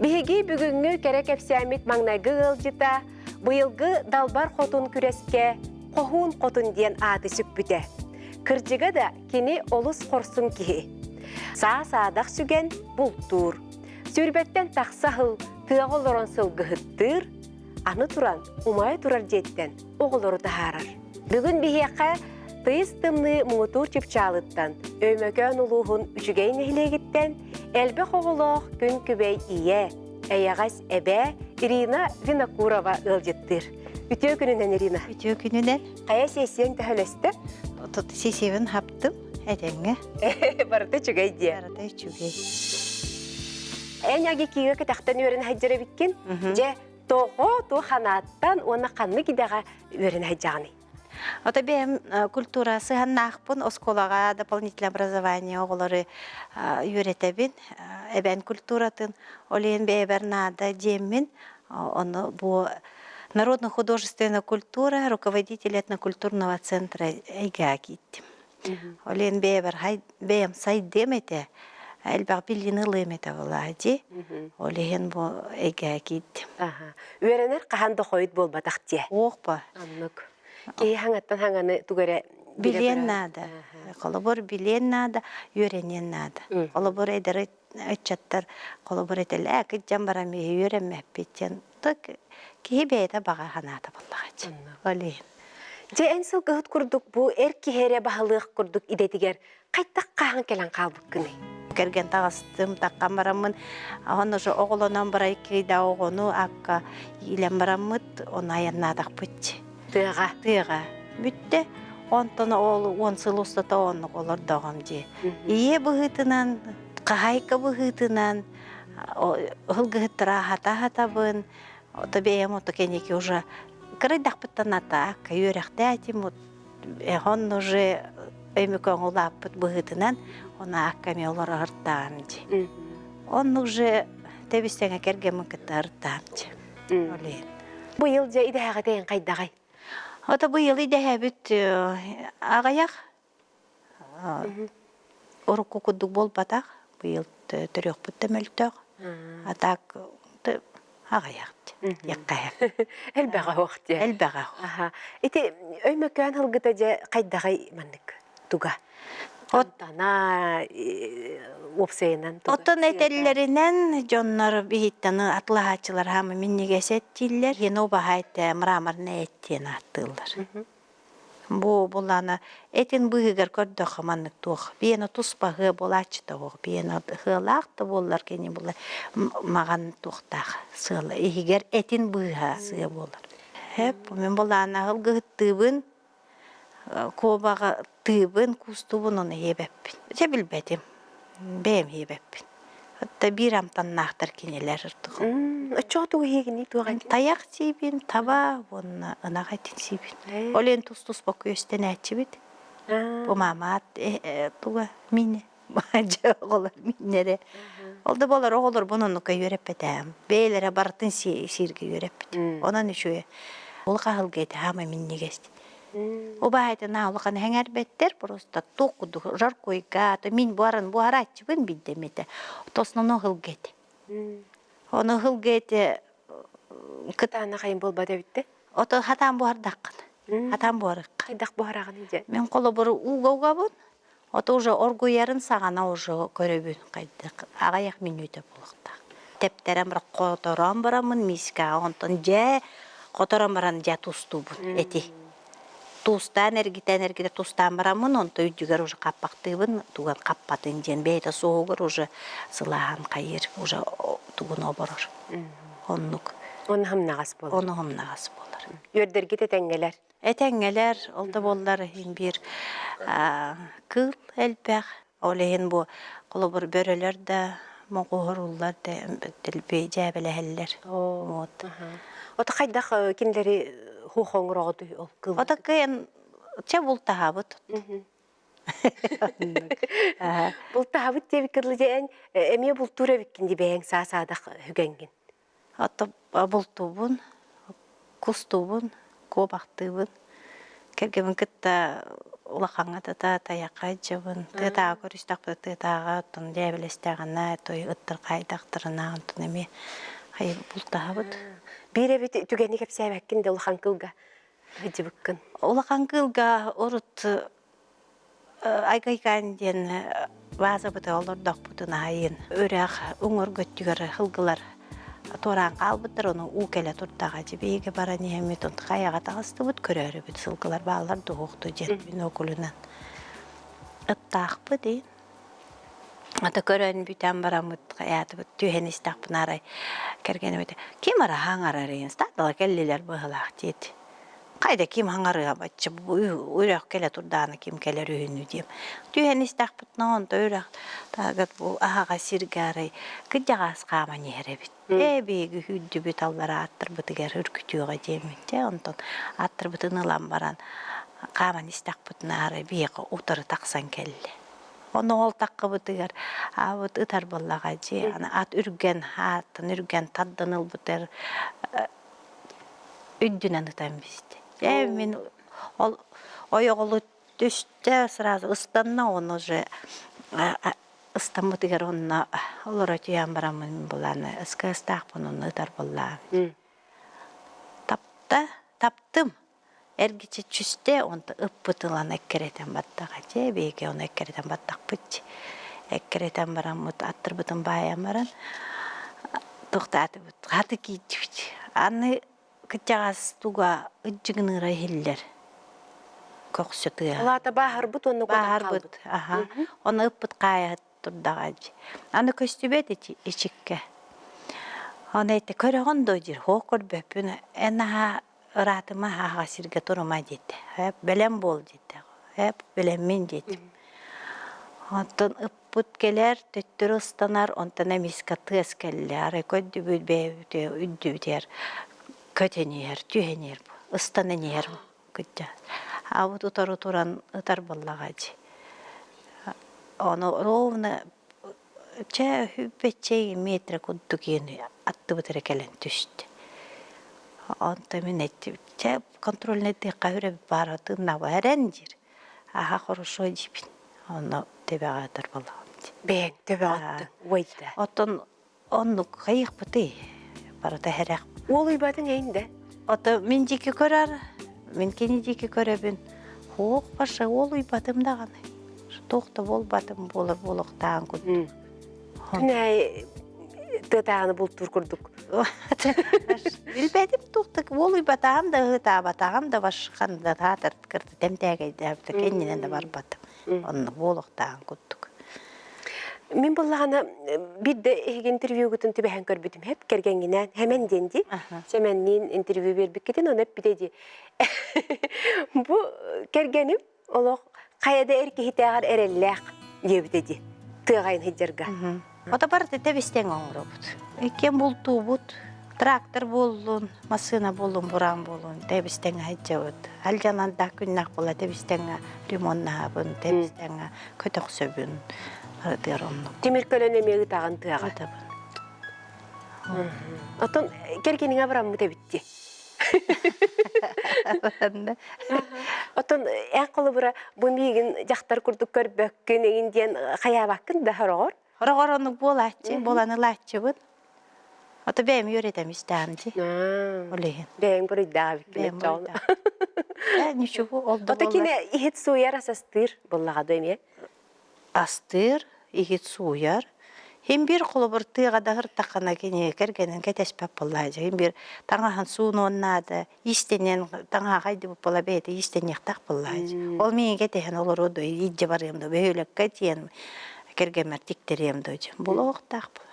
Биһиги бүгүнгү керек эпсәмит маңнайгы ылжыта, быйылгы далбар хотун күреске қохун қотун диен аты сүппүте. Кыржыга да кини олус хорсун кихи. Саа-саадақ сүген бултур. Сүрбеттен тақсахыл тыағолорон сылгыхыттыр, аны туран умай турар жеттен оғылору тахарар. Бүгін бихияққа тыйыз тымны мұңытур чыпчалыттан, өймөкөн улуғын үчүгей нехилегіттен, әлбе қоғылоқ күн күбей ие, әяғас әбе Ирина Винокурова ылжыттыр. Үтіө күнінен, Ирина? Үтіө күнінен. Қая сесиен тәхілесті? Сесевін хаптым, әдеңі. Барыты чүгей де. Барыты чүгей. Ән яғы кейі кітақтан өрін хаджары біккен, же тоғы ту ханаттан оны қанны кидеға өрін хаджағыны. Ота бәйім культурасы ханнақпын, осколаға дополнительное образование оғылары үйретебін. Әбән культуратын, олейін бәйбәр нада демін, оны бұл Народно-художественная культура, руководитель этнокультурного центра Айга киттим. Олейін бәйім сайдем еті, әлбәқ білін ылым еті олади, олейін бұл Айга киттим. Үйеренер қағанды қойыд бол батақты? Оқ ба. Аннық. Кей хаңаттан хаңаны түгірі? Билен нада. Қолыбыр билен нада, үйренен нада. Қолыбыр әдірі өтчаттар, қолыбыр әтілі әкіт жан барам үйрен мәппеттен. Кей бәйді баға ханаты болағач. Олейін. Же әнсіл ғыт күрдік бұл әркі хере бағылық күрдік идетігер қайттақ қағын келен қалбық күні? Керген тағыстым, таққан барамын, оны жа оғылынан барай кейді оғыну аққа елен барамыд, оны аяннадақ бүтчі. Тыға? Тыға. Бүтті, онтаны ол 10 сыл ұстата оны олар дағым же. Ие бұғытынан, қағайқа бұғытынан, ғылғыттыра хата-хатабын, ота бәйім ота кенеке уже кырайдақ бұттан ата, көйеректі әтім, он уже өймекон ұлап бұт бұғытынан, оны аққаме олар ағырттағым же. Он уже тәбістен әкергемін күтті ағырттағым же. Бұйыл же идәға дейін қайдағай? Ота бұйыл идәға бүт ағаяқ. Ұрық күкудық бол батақ. Бұйыл түрек бұтты мүлтіғ. Атақ ағаяқты. Яққаяқ. Әлбәға оқты? Әлбәға оқты. Эти өймөкөн хылгыта же қайдағай маннык туга? Оттана опсайынан туга? Оттан әтеллерінен жонлар бейттаны атлағачылар хамы миннеге сәттілер. Ені обағайты мұрамарына әттен аттылар. Бұланы әтен бұғығыр көрді қаманық туғы. Бейіні тұспағы болачыда оғы. Бейіні ғылақты болар кені бұлар маған туқтағы сылы. Егер әтен бұға сығы болар. Мен бұланы ғылғыттыбын, кобаға тыбын, кустубын оны ебеппін. Же білбәдім, бәйім ебеппін. Отта бір амтан нақтар кенелер ұрдығы. Өтчоғы туғы егіне туған? Таяқ сейбін, таба, оны ынағайтын сейбін. Олен тұс-тұс бақы өстен әтші бід. Бұл мамат, туға мені. Бәжі оғылар менері. Олды болар оғылар бұнын ұқа өреппедім. Бейлері бартын сирге өреппедім. Онан үшуе. Ол қағыл кеді, хама менне кесті. Обағайтын ауылған әңәр бәттер, просто тоқуды жар қойға, мен бұарын бұғар атшыбын білдемеді. Тосын оны ғыл кеді. Оны ғыл кеді... Қытағына қайын бол бада бітті? Оты хатан бұғар даққын. Хатан бұғар ұққа. Қайдақ бұғар ағын еді? Мен қолы бұры ұғауға бұн. Оты уже оргуярын сағана уже көребін қайдық. Ағаяқ мен өте болықта. Тептерен бір қоторан барамын, миска, онтын жә, қоторан баран жә тұсту бұн, әті. Тұстан, әргіте тұстан барамын, онты үйдігер уже қаппақтыбын, туған қаппатын жен, бәйті соғыр уже сылаған қайыр, уже туғын обырыр. Оннық. Оны хым нағас болар? Оны хым нағас болар. Өрдерге тәтәңгелер? Әтәңгелер, олды болар, бір кыл әлбәқ. Олайын бұл қолы бір бөрелер де, мұғығырулар да, ділбей жәбілі әлілер. Ота қайдақ кендері хухоңыр оғыды ол кыл? Ота күйен ча бұлтаға бұд. Бұлтаға бұд деп кірлі жән, әме бұлтура біккенде бәйін саасадақ хүгенген? Ота бұлтубын, кустубын, кобақтыбын. Кергемін кітті улахаңа тата таяққа жабын. Тытаға көрістақпы тытаға ұттын дәбілестіғана той ұттыр қайдақтырына ұттын әме қай бұлтаға бұд. Бире бит түгені кепсәбәккін де улахан кылга. Хыджыбыккын. Улахан кылга урут айгайган ден база бұты олырдақ бұтын айын. Өрәқ өңір көттігір хылгылар торан қалбыттыр, оны укеле туртаға жібейге бара неемет, оны қаяға тағысты бұд көрері бұд сылғылар бағалар дұғықты жен мен окулынан. Ыттақ бұд дейін. Ата көрен бүтән барамыт қаяты бұд түйен істақ бұн арай кәргені бұд. Кем ара хаңар арайын, стадала кәлелер бұғылақ дейді. Қайда кем хаңарыға батшы, үйрақ келе тұрдағаны кем келер үйіні дейм. Түйен істақ бұтына онда үйрақ тағыт бұл ағаға сирге арай күддіғас қама нері біт. Бейгі хүдді бүт албара аттыр бұтығар үркітуға деймін. Онтан аттыр бұтын ұлан баран қаман істақ бұтына арай бейгі ұтыры тақсан келі. Оны ол таққы бұтығар ауыт ұтар болаға же. Ат үрген атын, үрген тадданыл бұтыр үддінен ұтан бізді. Мен ойоғылы түсті сразу ұстанна оны же ыстан бұтығар онына олар өтуян барамын боланы. Үскі ұстақ бұнын ұтар болаға. Таптым. Әргече чүсте онды ұп бұтылан әккеретен баттаға же, бейге оны әккеретен баттақ бұтчы. Әккеретен барам бұт, аттыр бұтын баян баран, тоқтаты бұт, қаты кейті бұт. Аны күттіғас туға үджігін ұрай хеллер. Көксі тұға. Олата бағар бұт, оны бағар бұт. Оны ұп бұт қайы тұрдаға же. Аны көстібет ечікке. Оны әйтті көрі ғондо жер, хоқыр бөпін, әнаға Ыратыма аға сирге тұрыма деді. Бәлем бол деді. Бәлем мен деді. Онтан ұппыт келер, төттір ұстанар, онтан әмеске тыз келі. Ары көдді бөйбе, үдді бітер, көтенер, түйенер, ұстаненер. Ауыт ұтар ұтыран ұтар болаға же. Оны ровны, хүббетчей метрі күдді кені атты бұтыры кәлін түсті. Онта мен әйтті, контрольный дыққа өрі бары тұннауы әрән жер. Аға құрышо жепін. Оны төбеға атыр болағым. Бәң, төбе аттың, ойды. Отын, оны қайық бұты, барыда әрақ. Ол үйбадың әйінде? Оты мен жеке көрер, мен кені жеке көребін. Хоқ башы, ол үйбадым дағаны. Тоқты бол батым болыр, болықтағын күнді. Күнәй тұтағаны бұл тұр күрдік. Билбәдім тоқтық, ол үйбатағым да, ғытағым да башыққанда татыр кірді, дәмтәгейді әбді, кәнінен де бар батым. Оны болықтағын күттік. Мен болағаны бірді интервью күтін түбәхен көрбітім. Хеп кергенгінен, әмен денді. Сәменнен интервью бербік кетен, оны әп бідеді. Бұл кергенім, олық қаяда әрке хитағар әрелләқ дебідеді. Тығайын хиджарға. Ота барды тәбістен оңыры бұд. Екен бұлту бұд, трактор болуын, машина болуын, бұран болуын, тәбістен әйтчі бұд. Әлжанан да күннақ бола тәбістен ремонна бұн, тәбістен көтіқ сөбін. Темір көлін әмегі тағын тыға. Отын кергенің абырамы тәбітті. Отын әң қолы бұра бұмейгін жақтар күрдік көрбөккін еңінден қаябаққын да ғырғыр? Ғырғыр оны боланы латчы бұд. Ота бәйім өретем істәмді. Олеген. Бәйім бұры дағы біккілет жауына. Ничего, олды болар. Ота кені ихет суяр асастыр болаға дөйме? Астыр, ихет суяр. Хем бір қолы бір тыға дағыр тақына кені кәргенін кәтеспәп болайды. Хем бір таңахан суын оннады, истенен таңа қайды бұп бола бәйді, истен ектақ болайды. Ол мен кәтеген олар оды, идже барымды, бөйлік кәтен кәргемер тіктеремді. Бұл оқтақ бұл.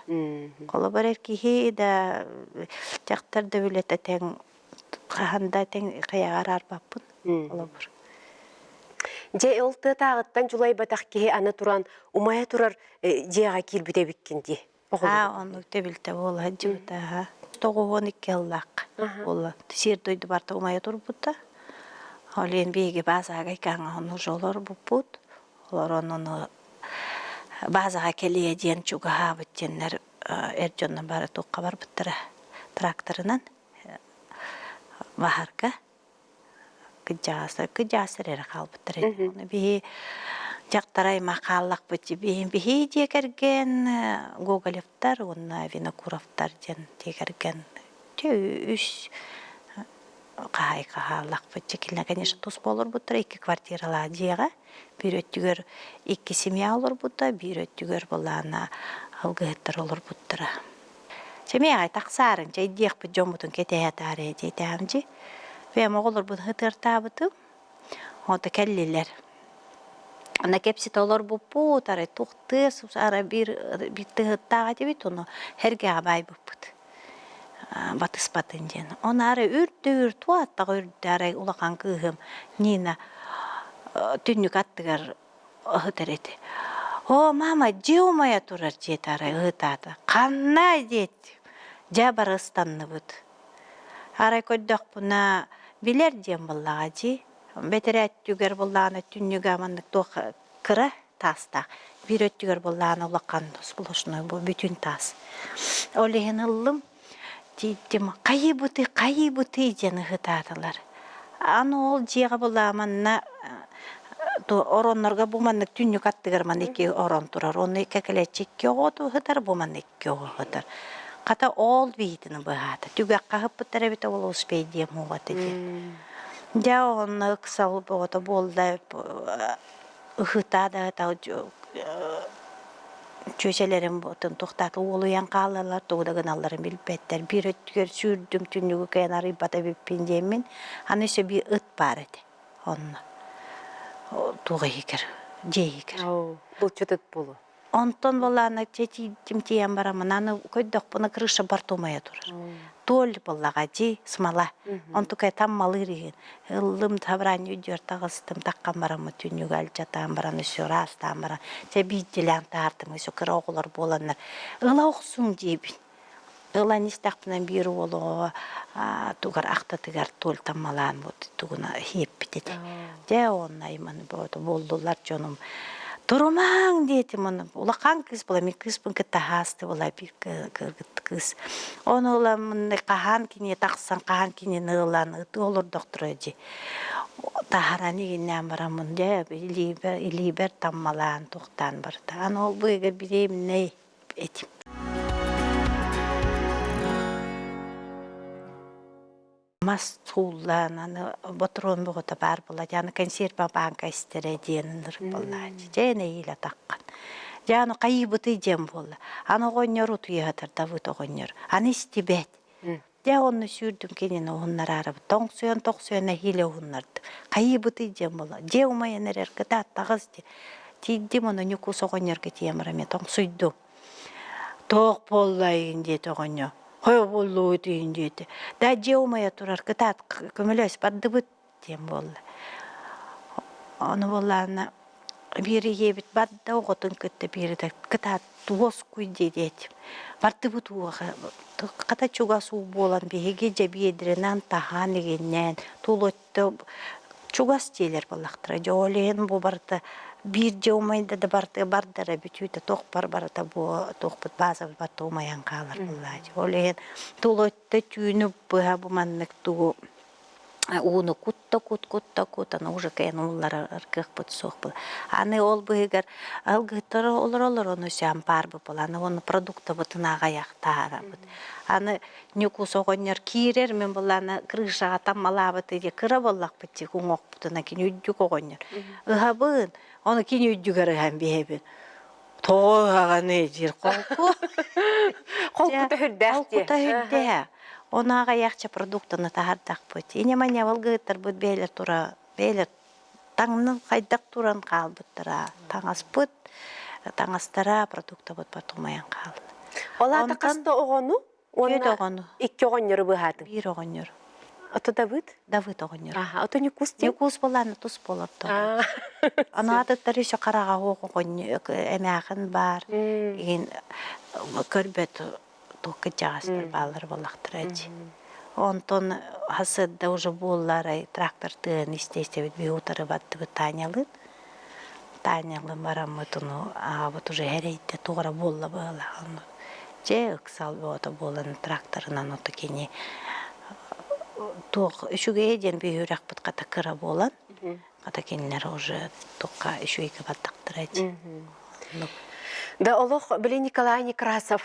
Қолы бір әркеге да жақтарды өлеті тәң қағанда тәң қаяғар арбаппын. Қолы бір. Же олты тағыттан жулай батақ кеге аны тұран, умая тұрар жеға келбіде біккенде. Оны өтебілді ол әджі бұта. 12 аллақ ол. Сер дойды барда умая тұр бұта. Ол ең бейге базаға кәңі оны жолар бұт. Олар оны базаға келее ден чуға бұттенлер әржоннан бары тоққа бар бұттыра тракторынан бағарға. кыджасыр эре калбыттыр эди. Оны бии жактарай макаллак бычы бии декерген Гоголевтар, онна Винокуровтар ден декерген үш кахаллак бычы килне, конечно, тус болор буттыр, 2 квартирала жига, бир өттүгөр 2 семья олор бутта, бир өттүгөр булана алгыттар олор буттыра. Чемей тақсарын жай диек бу жомутун кетея таре жетамжи. Вем оголор бу хытыртабытым. Ота келлилер. Ана кепси толор буппу таре тухтыс ара бир тыгыттага дебит ону херге абай буппут. Батыс батынжен. Оны ары үрдүр туаттага үрдүр улакан кыгым Нина түннүк аттыгар хытырети. О, мама, жеумая турар жетары ыытады. Канна дет. Жабар ыстанны бұд. Арай көддөк бұна билер дем бұллаға жи. Бетері әттігер бұллағына түннігі амандық тоқ кыра таста. Bir öttügör bullağına ulaqan splошной bu bütün tas. Олеген ыллым дейдім, қайы бұты жені ғытадылар. Аны ол жеға бұлағыманна оронларға бұманнық түннік аттығырман екі орон тұрар. Оны кәкілетчекке оғыды ғытар, бұман екі оғы ғытар. Қата ол бейдіні бұғады. Түгәк қағып бұттар әбеті ол ұспейдем оғыды де. Жа оны ұқсал бұғыды болды ұғытады чөшелерім бұтын тұқтаты олуян қалалар, тоғдағын алларын білпеттер. Bir öttügör sürdüm түннігі кәйін арый бата білпендемін. Аны өсе бір ұт бар еді. Оны туға екер, жей екер. Бұл чөтіт болу. Онтон боланы жетейдім тейен барамын. Аны көйдіқ бұны крыша бар тумая тұрыр. Толь болаға жей, смала. Онты кәй там малы реген. Ұлым табыран үйдер тағыстым, таққан барамы түннігі әл жатаған бараны өсе растаған баран. Жай бейделян тағыртым, өсе кір оғылар боланар. Ұла оқсын дейбін. Ұла нестақпынан бері олуға туғар ақтатығар толь таммалан бұд. Туғына хеп бітеді. Жай оның айманы болдылар жоным. Тұрмаң дейті мұны. Ола қан кыз бола, мен кызбын кітті хасты бола бір кіргітті кыз. Оны ола мұны қаған кене тақсан, қаған кене нығылан, ұты олыр доқтыр өде. Тахараны кенен барамын, илибер таммалан тоқтан барды. Аны ол бұйға біреймін не етім. Мас туллан, аны ботрон бұғыта бар болады. Аны консерва банка істері денінір болады. Жайны ейлі таққан. Жаны қайы бұты жем болды. Аны ғонер ұтуяғатыр, давыт ғонер. Аны істебет. Жа оны сүрдім кенен оғынлар арабы. Тоң сүйен әхейлі оғынларды. Қайы бұты жем болды. Же ұмайын әрер кіта аттағыз де. Тейдім оны нүкус оғынер кетемірі мен тоң сұйдым. Тоқ болайын деді оғынер. Хой болу дейін дейді. Да жеумая тұрар, кітат көмілес барды бұд дейін болды. Оны болағына бері ебіт бадда оғытын күтті бері де кітат туос көйде дейдім. Барды бұд оға. Қата чуғасу болан бейге жабі едірінен таған егеннен тұлытты чуғас дейлер болақтыра. Жолеген бұл барды bir жеумайда да бардара бүтүйді тоқ бар-барата бұл тоқ бұд база бар тоғмаян қалар бұллады. Олеген тұлытты түйініп бұға бұманнық тұғы уыны кутта, аны уже кәйін олар арқық бұд соқ бұл. Аны ол бұғығар алғыттары олар оны сөйін бар бұл. Аны оны продукты бұтын ағаяқтары бұд. Аны нүкус оғынер кейрер мен бұл аны крышаға таммала бұд еді кіра болақ бұд күн оқ бұдына кен үддік оғынер. Үға бұғын оны кен үддігері әм бейбін. Тоғағаны жер қолқы. Қолқыта хүрді. Оны аға яқча продуктыны тағардақ бұд. Инемания валғыттар бұд бейлер тұра. Бейлер таңның қайдақ тұран қал бұдтыра. Таңас бұд, таңастара продукты бұд батумаян қал. Олаты қасты оғыну? Өйді оғыну. 2 оғыныры бұғадың? 1 оғыныр. Аты да бұд? Да бұд оғыныр. Аты нүкус дейм? Нүкус боланы тұс болыр тұр. Аны адыттар еші қараға оғын әмәғын бар. Көрбет тоқы жағастыр балыр болақтыр әді. Онтон хасыдда уже боллары трактор тыын істейсті бі ұтары батты бұд танялын. Танялын барам бұтыны бұт уже әрейді тоғыра болла бұғыла. Же ұқсал бұғыда болын тракторынан ұты кені тух үшүге ден бүйүрак бут ката кыра болан. Ката кинилер уже тукка үшүге баттактырать. Да олох биле Николай Некрасов.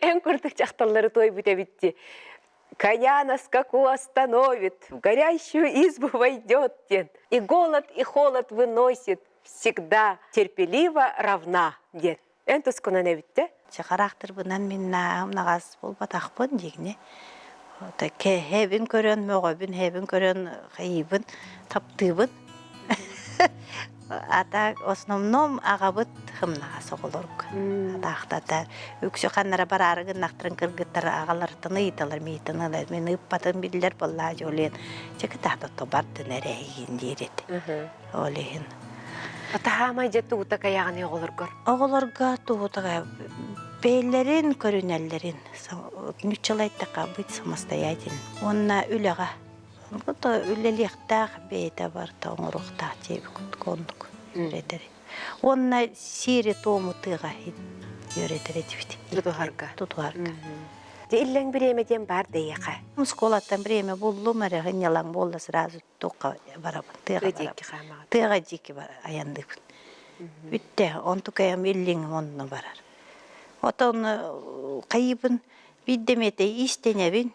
Эн курдук жакталары той бүте битти. Коня на скаку остановит, в горящую избу войдет ден. И голод, и холод выносит, всегда терпеливо равна ден. Эн тускуна не битте? Характер бынан минна амнагас болбатакпын дегне. Та хебин көрөн мөгөбүн, хебин көрөн хайыбын, таптыбын. Ата основном агабыт хымнага соголорг. Атактата үксө каннара барарыгын нактырын кыргыттар агалартын ыйталар мейтынылар. Мен ыппатын билдер болла жолен. Чекитата тобар тенерейин дирет. Олейин. Атахамай жетті ұтака яғын еғылыргыр? Оғылырға туғытыға бейлерін, көрінелерін нүчалайттаға бұйт самостоятель. Онна үліға. Бұта үлелектақ бейді бар тоңырықтақ жебі күткондық өретері. Онна сири тоғымытыға өретері дебіді. Тұтуғарға. Иллен біремеден бар дейеқа? Сколаттан біреме болу мәрі ғынялан болды сразу тоққа барабын. Тыға жеке бар аяндықпын. Бүтті, он тұқайам иллен онына барар. Отын қайыбын биддемете истенебін,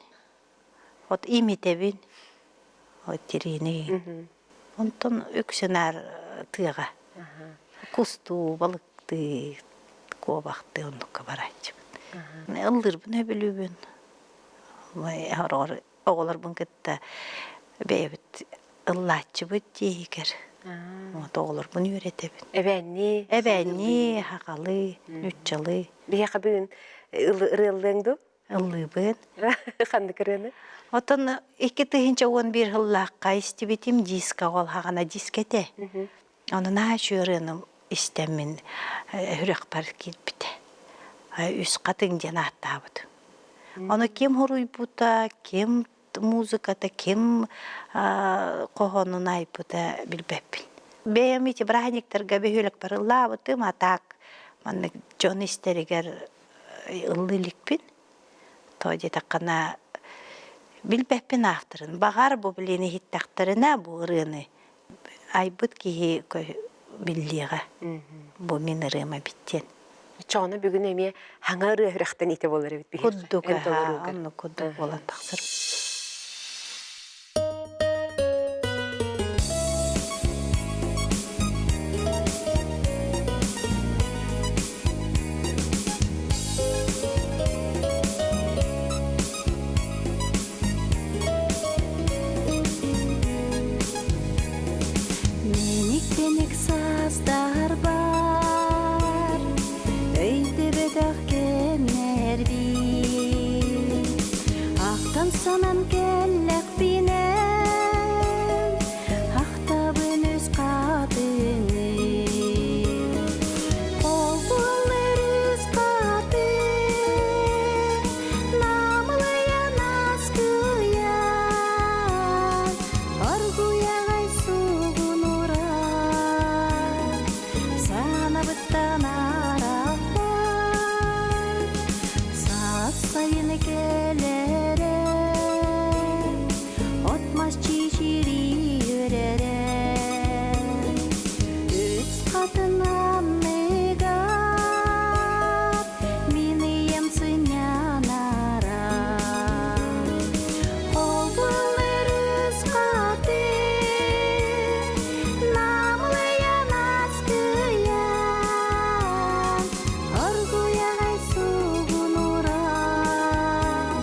от иметебін, от теренегін. Онтын өксінар тыға. Кусту, балықты, кобақты оныққа барайчы. Ылдыр бұны білуін. Оғылар бұн кітті бәйбіт ыллатчы бұд дейгер. Оғылар бұны өретебін. Әбәнні, хақалы, нүтчалы. Бияқа бүгін ұрылдыңды? Ыллыбын. Қанды кіріні? Отын 2-11 ыллаққа істебетім диска ол хағана дискете. Оны наға шөрінім істемін үрек бар келбіті. Үс қатын ден аттабыды. Оны кем хуруй бұта, кем музыката, кем қоғонын айбыда білбәппін. Бәйеметі бірағанектерге бәйөлік бар ұллабыдым, атақ, манны жон істерігер ұллылікпін. Тоде таққана білбәппін ақтырын. Бағар бұл білені хиттақтырына бұл ұрыны. Айбыд кейі білдіға. Бұл мен ұрыма біттен. Чоны бүгін әме хаңары үріқтен ете болар өт бейір. Күддігі, оны күддік болан тақсыр. Менік-пенік саздар бар, өйді бедақ кенер бей. Ақтан санан келләк бинен, ақтабын өз қатыны. Қолбылыр өз қатын, намылыян аскыян, аргуяғай суғын ұран, санабыттан арақпан, саз сайыны келерен, отмас чишири өререн, өз қатын анныгап, минием сынян арам. Қолбылыр өз қатын, намылыян аскыян, аргуяғай суғын ұран,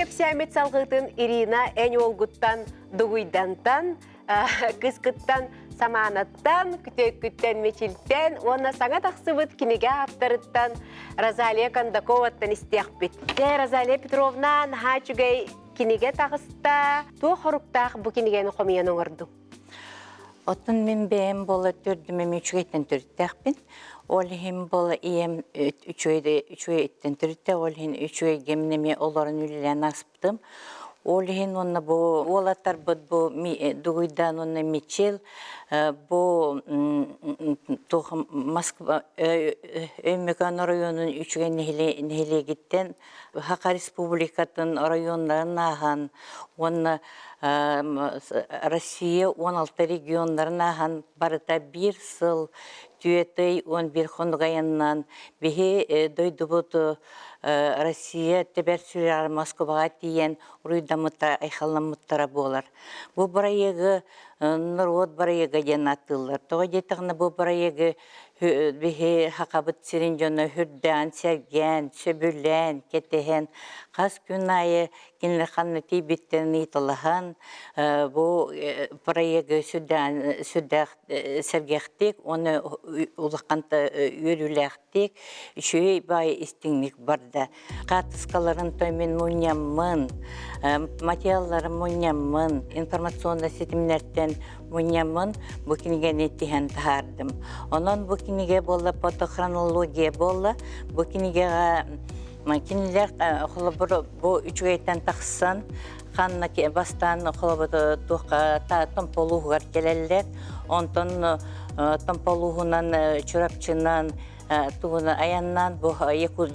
кепсиямет салгытын Ирина ән олгуттан, дугуйдантан, кыскыттан, саманаттан, күттен мечилтен, онна саңа тақсыбыт кинеге аптарыттан, Розалия Кондаковаттан истияқпет. Розалия Петровна нахачугай кинеге тағыста, туа хоруктақ бұ кинегені қомиян оңырду. Отын мен бәйім бола түрдімем үчігеттен түрттәқпін. Ол хем бола ием үчігеттен түртті, ол хен үчігемнеме оларын үлілен асыптым. Ол хен онна бұл олатар бұд бұл дугуйдан онна мечел, бұл Москва Өмекан районын үчіген нехелегеттен Хақа Республикатын районларын аған, онна Россия 16 регионларын аған барыта бір сыл түйеті 11 қондығайыннан бейе дойды бұды Россия тебер сүрер Москваға тиен ұруйдамыта айхаламыттара болар. Бұл барайығы Нұрот барайығы ден атылыр. Тоға детіғіні бұл барайығы бейе хақабыт сирен жоны хүрден, серген, сөбілен, кетеген, қас күн айы кенілер қанны тейбеттерін итылыған, бұл барайығы сүрдәқ сәргектік, оны ұлыққанты өріләқтік, үшөй бай істіңлік барды. Қатысқаларын тоймен мұнямын, материалларын мұнямын, информационный сетімлерден мұнямын, бұл кенеген еттіген тағардым. Онан бұл кенеге болы фотохронология болы, бұл кенегеға кинелер бұл үчігейтен тақсын, қанна бастан тұққа томполуғар келелер, онтон томполуғынан чүрапчынан туғыны аяннан бұл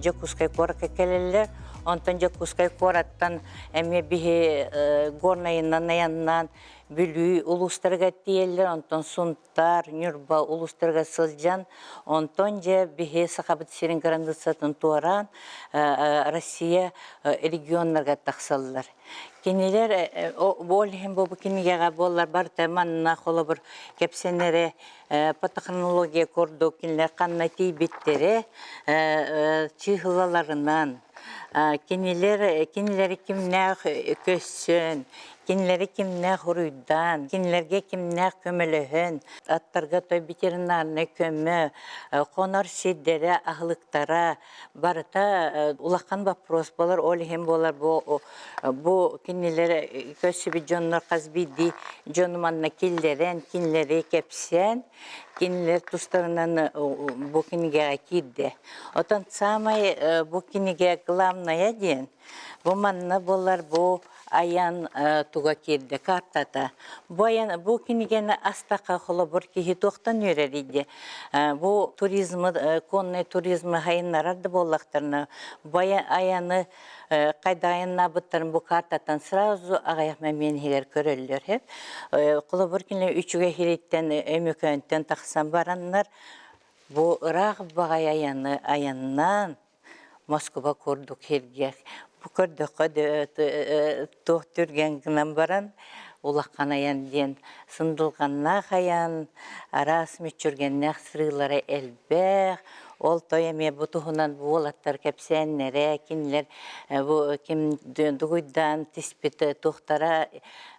жекускай қорқа келелер, онтон жекускай қораттан әме бігі горнайынан аяннан бүлүй улустарға тиелер, онтон сунтар, нүрба улустарға сылжан, онтон же бігі сақабыт серін гарандысатын туаран Россия регионларға тақсалылар. Кенелер, ол хем бұл кенегеға болар бар тәманына қолы бір кепсенері патохронология көрді кенелер қанна тейбеттері чиғылаларынан, кенелері кімнәқ көссін, кенелері кімнәқ ұруйдан, кенелерге кімнәқ көміліғін, аттарға той ветеринарны көмі, қонар седдері ағылықтара, барыта ұлаққан вопрос болар, ол хем болар бұл кенелері көсібі жонлар қазбейді жоныманна келдерен, кенелері кепсен, кенелер тұстарынан бұл кенегеға кейді. Отан самай бұл кенеге главная ден, бұл манна болар бұл аян туға келді картата. Бұл кенегені астақа қолы бір кейі тоқтан өререйді. Бұл туризмы, конный туризмы хайынларарды болақтарына. Бұл аяны қайда аянна бұттарын бұл картатан сразу ағаяқма мен хелер көрелілер. Қолы бір кенелер үчіге хереттен өмекөнттен тақсан баранлар. Бұл ұрақ бағай аяннан Москва көрдік хергек. Бұл көрдіқі тоқ түрген күнен баран, ұлаққан аян ден сындылғанна қаян, арас мүтчүрген нәқ сырылары әлбәқ, ол тойеме бұтығынан бұл аттар кәпсәннері, кенілер кем дүгүйдан тиспеті тоқтара,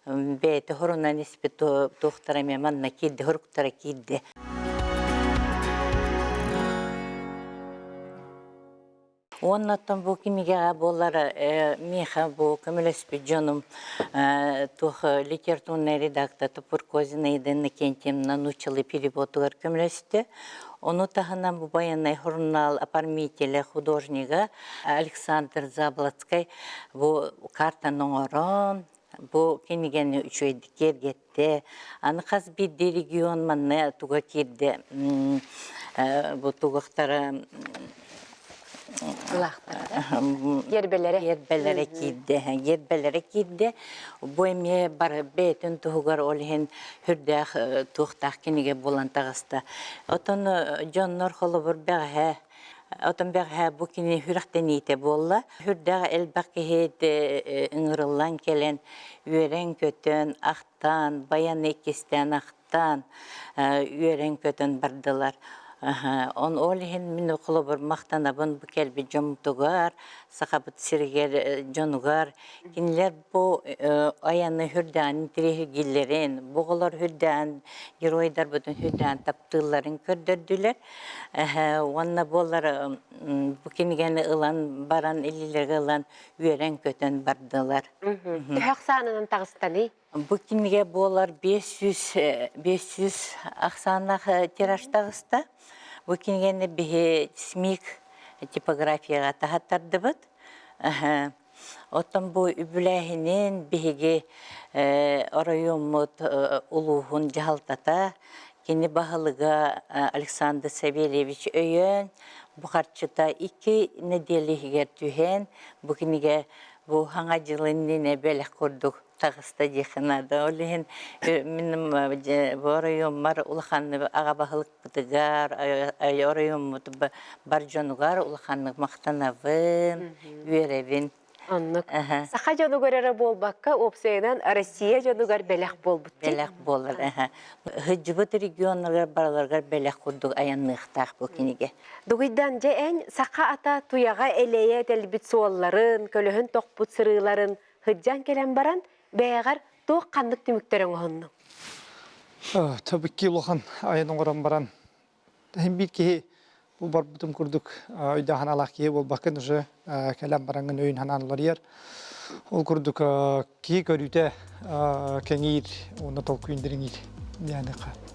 бәйті ғұрынан іспеті тоқтара меманна кейді, ғұрықтара кейді. Оннаттан бұл кемегеға болары меха бұл көмілеспі жоным литературный редактор Тупуркозина едені кентемна нучылы переводуғар көмілесті. Оны тағынан бұл баянай журнал оформителя художника Александр Заблацкай бұл картаның орын, бұл кенегені үшөйді кергетті. Аны қаз бірді регион манны туға керді. Бұл туғақтары Ербелері кейді. Бұл еме бар бәйтін тұғығар олығын хүрдәқ тұқтақ кенеге болан тағысты. Отын жоннор қолы бір бәғі, отын бәғі бұл кене хүріқтен ете болла. Хүрдәқ әлбәқ кейді ұңырылан келен үйерен көтін, ақтан, баян екестен ақтан үйерен көтін бардылар. Он олихин min okulu bir maqtanabın bu kelbi jomtugar, sahabıt sirger jonugar. Kinler bu ayanı hürdan tirehi gillerin, boğular hürdan, geroydar bütün hürdan taptıların kördürdüler. Onna bollar bu kinigeni ılan, baran illilerge ılan üyeren kötön bardılar. Tühök sanının tağıstanı. Bu kinige bollar 500 aksanlıq tirajdağısta. Bu kinigeni bihi smik tipografiyaya tahattardı bud. Otan bu übülahinin bihigi orayumut uluğun jahaltata. Kini bahalıga Aleksandr Savelyeviç öyön. Bu harçıta 2 nedelihiger tühen. Bu kinige bu hanga jılınine belek kurduk. Tağısta yıkınadı. Olihin benim bu orayum var ulağanlı ağa bahalık bıdıgar. Orayum bar jonugar ulağanlı maqtanavın, üyerevin. Anlık. Saha jonugarara bolbakka opsaydan Россия jonugar belek bolbut. Belek bollar. Hıcıbıt regionlar baralargar belek kurduk ayanlıqtaq bu kinige. Duguydan je en saha ata tuyaga eleye delbit sualların, kölöhün tokput sırıların hıccan kelen baran beğer tuğ kanlık tümüklerin oğunnu. Tabii ki ulağan ayının oran baran. Hem bir ki bu bar bütün kurduk. Oyda hanalaq ki bu bakın уже kelam barangın öyün hananlar yer. Ol kurduk ki görüde kengir onu tolku indiringir. Yani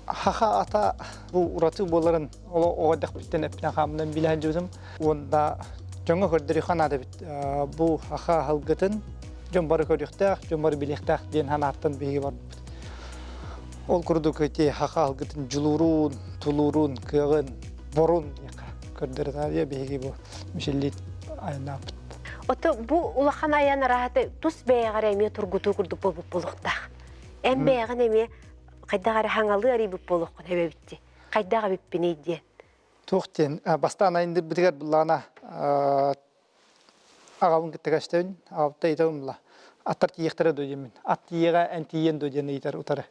haha ata bu uratı bolların o dak bitten epne hamdan bilen jözüm. Onda jonga gördürü hanada bit. Bu haha halgıtın jombar görüktaq, jombar bilektaq den hanattan begi var. Ol kurduk eti haha halgıtın julurun, tulurun, kığın, borun gördürü ya begi bu. Mişellit ayna. Oto bu ulağan ayana rahatı tus beğer emi turgutu kurduk bolup boluqtaq. En beğer emi qaydagar hangalı arayıp boluq hebe bitti. Qaydaga bippini diye. Toxten bastana indir bitigar bullana ağavın gittigaştın avta itawımla atar tiyektere dojemin at tiyega entiyen dojeni itar utara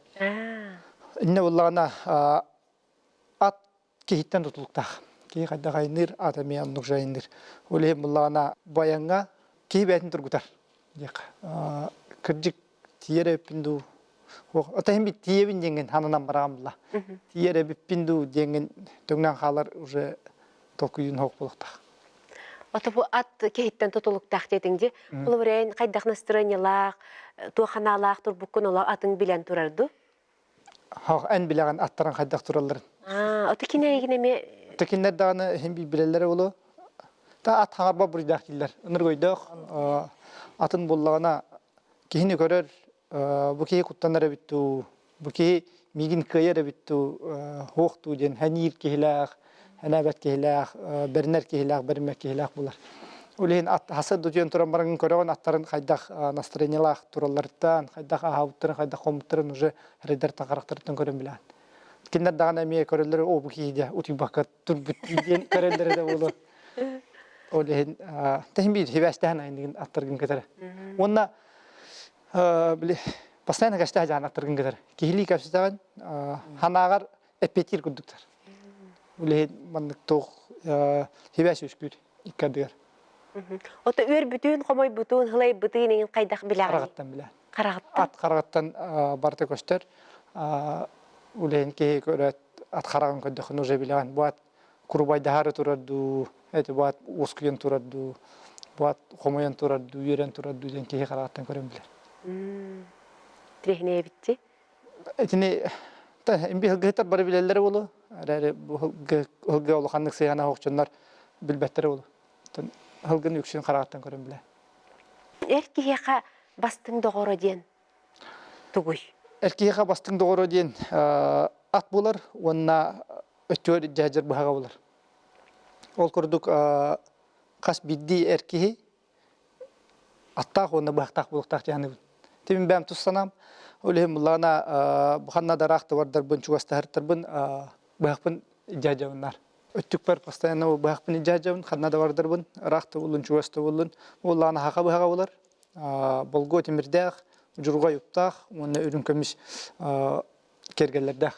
inne bullana at kihitten tutuluktaq ki qaydaga indir atami annukja indir oleh bullana bayanga ki betin turgutar yak kırjik tiyere pindu ota hem bir tiyebin jengen hananan baramla tiyere bipindu jengen döngnan halar уже tokuyun hok buluktaq. Oto bu at kehitten tutuluktaq dedince, bu biren qaydak настроениялaq, tuğanalaq turbukun ola atın bilen turardu. Ha en bilen atların qaydak turalların. Oto kineye mi Tekinler dağını hem bir bilelere olu. Ta at hangarba buraydak diller. Onur koyduk. Atın bollağına kihini görür. Bu kihi kuttanlara bittu. Bu kihi migin kıyara bittu. Hoğtu jen hanir kihilaq, hanabet kihilaq, berner kihilaq, bermek kihilaq bular. Olehin at hasad dujen turan barangın korevan atların qaydak настроениялaq turallardan, qaydak ahavutların, qaydak komutların уже redder taqaraqtırdan kören bilen. Kinler dağına emiye körelleri o bu kihide uti bakat tur bitiyen körelleri de olur. Olehin tehim bir hivestehan ayındığın attırgın kadar. Onna bile basayna kaçta hacan attırgın kadar. Kihili kapsıdan hanagar epetir kurduklar. Olehin manlık toğ hivest üskür ikkadıgar. Oto ür bütün komoy bütün hılay bütünün qaydak bilen. Karagattan bilen. Karagattan. At karagattan barta koştar. Ulen ki köret at karagan ködde khunu bilan buat kurbay dahar turadu et buat uskuyen turadu buat khomoyan turadu yeren turadu den ki karagatan körem bilen. Trehne bitti. Etini ta embi hıgıtar bar bileller bolu. Arare bu hıgı olğanlık seyana hoqçunlar bilbetler bolu. Hılgın yüksün karagatan körem bilen. Erki yaqa bastın doğru diyen. Tuguy. Erkeğe bastın doğru diyen at bular, ona ötüyor cacar bahaga bular. Ol kurduk kas biddi erkeği attaq ona bahtak buluktaq canı. Temin ben tutsanam, öyle mulana buhanna daraqtı vardır bun çuvasta hartarbın bahpın cacavınlar. Öttük par pastayana o bahpın cacavın xanna da vardır bun raqtı bulun çuvasta bulun. Mulana haqa bahaga bular. Bolgo temirdaq Jurga yuptaq, onu ürün kömüş kergelerdaq.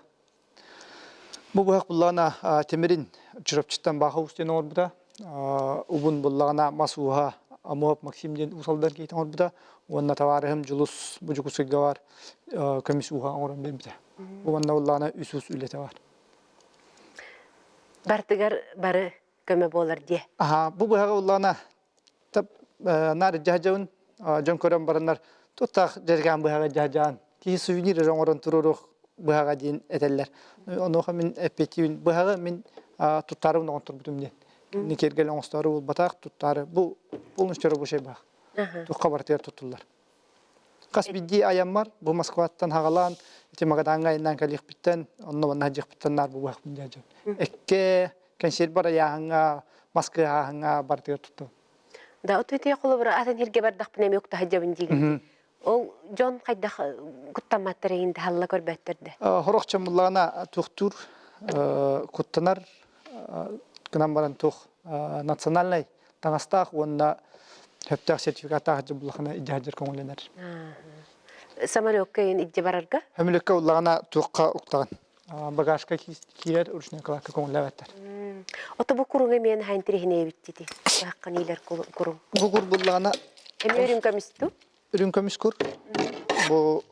Бу быһак буллана темирин чурапчыттан баха устен орбута. Убун буллана масуха Амоп Максимден усалдар кейтен орбута. Онна таварыхым julus бужукусыга бар комисс уха орын бембите. Бу онна буллана үсүс үлете бар. Бартыгар бары көмө болар дие. Бу быһага буллана тап нар жажаун жон көрөн баранар туттак жерган быһага жажаан. Ки сувенир жоңорон турурук быһага ден этеллер. Оноха мен эпетивин быһага мен туттарым онтур бутумден. Никергел оңстары бул батак туттары. Бу полностью рабочий баг. Туққа бартер туттулар. Кас бидди аяммар бу Москваттан хагалан темагаданга иннан калих биттен онно ванна жих биттеннар бу бак биндежи. Экке консерв бар яңа Москва яңа бартер тутту. Да ответия колобра атын хирге бардак пнеме окта хаҗабын диген. Ол жон кайда куттаматтырын халла көрбөттөрдө. Хорокча муллана тухтур куттанар кынан баран тух национальный таңастак онна Хөптәк сертификаттағы жабылықына иджахаджар көңіленер. Самолетка ен идже барарга? Хөмілекке ұллағына туыққа ұқтаған. Багажқа кейлер үршіне қалаққа көңілі әвәттер. Ота бұ күріңе мен хайын тірехіне әвіттеді. Баққан ейлер күрің. Бұ күр бұллағына... Әме үрін көмісту? Үрін көміс күр. Бұ...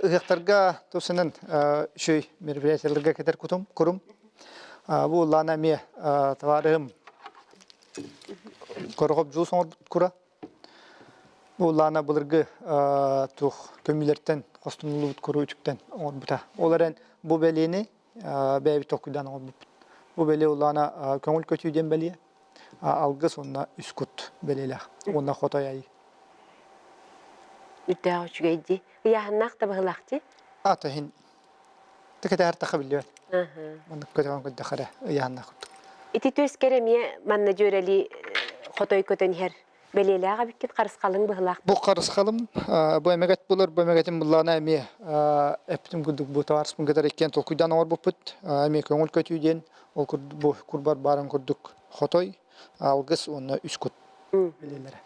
Үғектарға тұсының шөй мероприятияларға кетер күрім. Бұ ұллағына ме таварығым Коргоп жул соңор кура. Бу лана булыргы тух көмүлөртен костумлуу куру үтүктен орбута. Оларен бу белени беби токудан орбут. Бу беле лана көңүл көтүүден беле. Алгы сонна үскут белеле. Онна хотояй. Үтә очгайди. Яхнак та баглакти. Атахин. Текетер тахабиле. Онна көтөгөн көдөхөрө яхнак. Ити төс кереме манна жөрели хотой көтөн хер белелега биккет карыскалың быглак. Бу карыскалым бу эмегет булар, бу эмегетин буллана эми эптим күдүк бу таварспын кетер экен толкуйдан ор бупут. Эми көңүл көтүүден ол бу курбар барын көрдүк хотой алгыс оны үскүт белелере.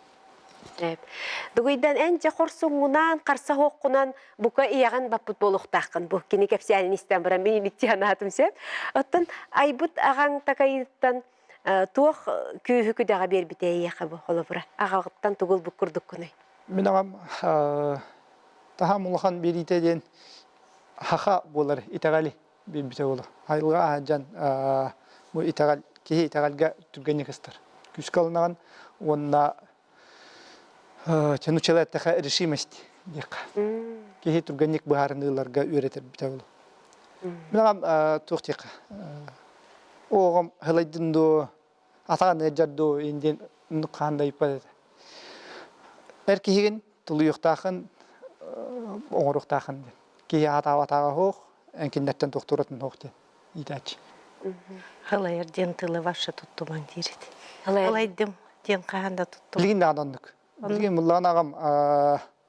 Дугуйдан энче хорсуңунан карса хоккунан бука ияган баппут болохтакын бу кини кепсиянистен баран мени литтианатым сеп. Оттон айбут агаң такайыттан туох күйүкүдага бербите яка бу холобура. Агагыттан тугул бу курдук күнөй. Мен агам тахамулхан беритеден хаха болар итагали бербите болу. Айылга ажан бу итагал ки итагалга түгөнү кыстар. Күскалынаган онна Чанучалаттаха решимость дека. Кихи турганник бахарныларга үйретер бите болу. Мен тухтика. Огам халайдындо атаган жардо инден нукандай па. Эркиген тулуюктахын оңоруктахын. Кихи атага хох, энкиндеттен тухтуратын хохте. Итач. Халайыр ден тылы ваша туттуман дирит. Халайдым ден каханда туттум. Билгин адандык. Билген муллан агам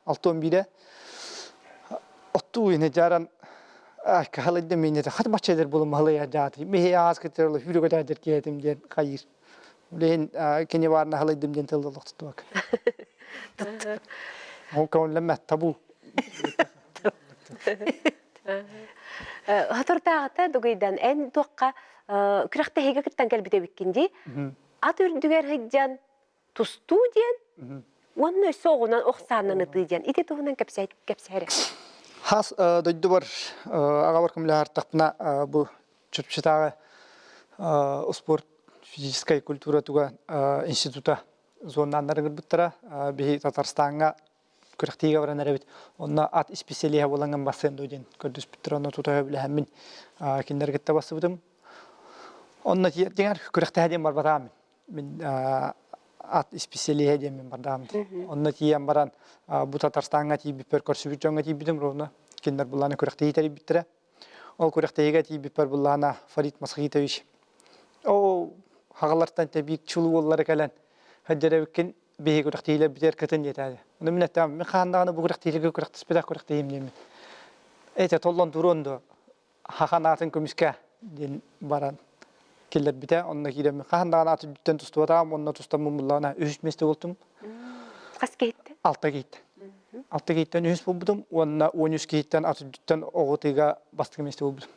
6-11 отту ине жаран халайдым мене хат бачелер болум халая жаты. Мехе аз кетерле хүрөгө дадыр кетим ден кайыр. Билген кене барна халайдым ден тылдык туттук. Ол көңүлөм табу. Хатыртагата дугуйдан эн туакка күрәкте хеге киттен келбите биккенди. Ат үрдүгер хыджан тусту ден. Онны соғынан оқсанын ыдыден. Ите туғынан кәпсәрі. Хас дойды бар ағабар көмілі артақпына бұл чөпшетағы спорт физическая культура туға института зонанларын ғырбыттыра. Бейі Татарстанға күріқтейге баран әрәбет. Онна ат специалия боланған басын дойден көрдіс біттір. Онна тұтағы білі әмін кендер кетті басы бұдым. Онна теңер күріқтәден бар батамын. Мен ат специалия демен бардамын. Онна тиен баран бу Татарстанга тибипер көрсүбүт жонга тибидим ровно. Кендер булланы күрәктеги тери биттире. Ол күрәктеге тибипер буллана Фарид Масхитович. О хагалартан тебик чулу боллары калан. Хаҗарабыккен беги күрәктейлер битер кетен жетәде. Уны мен әйтәм, мен хандаганы бу күрәктейлеге күрәктеспедә күрәктеем демен. Әйтә толлан турондо хаханатын көмүскә ден баран. Келер бите, онна кирем. Хандаган аты бүттен тустуатам, онна тустамым буллана үчместе болтум. Кас кетти? Алта кетти. Altta gitten üs buldum. Onna 13 gitten atütten oğutiga bastık mesle buldum.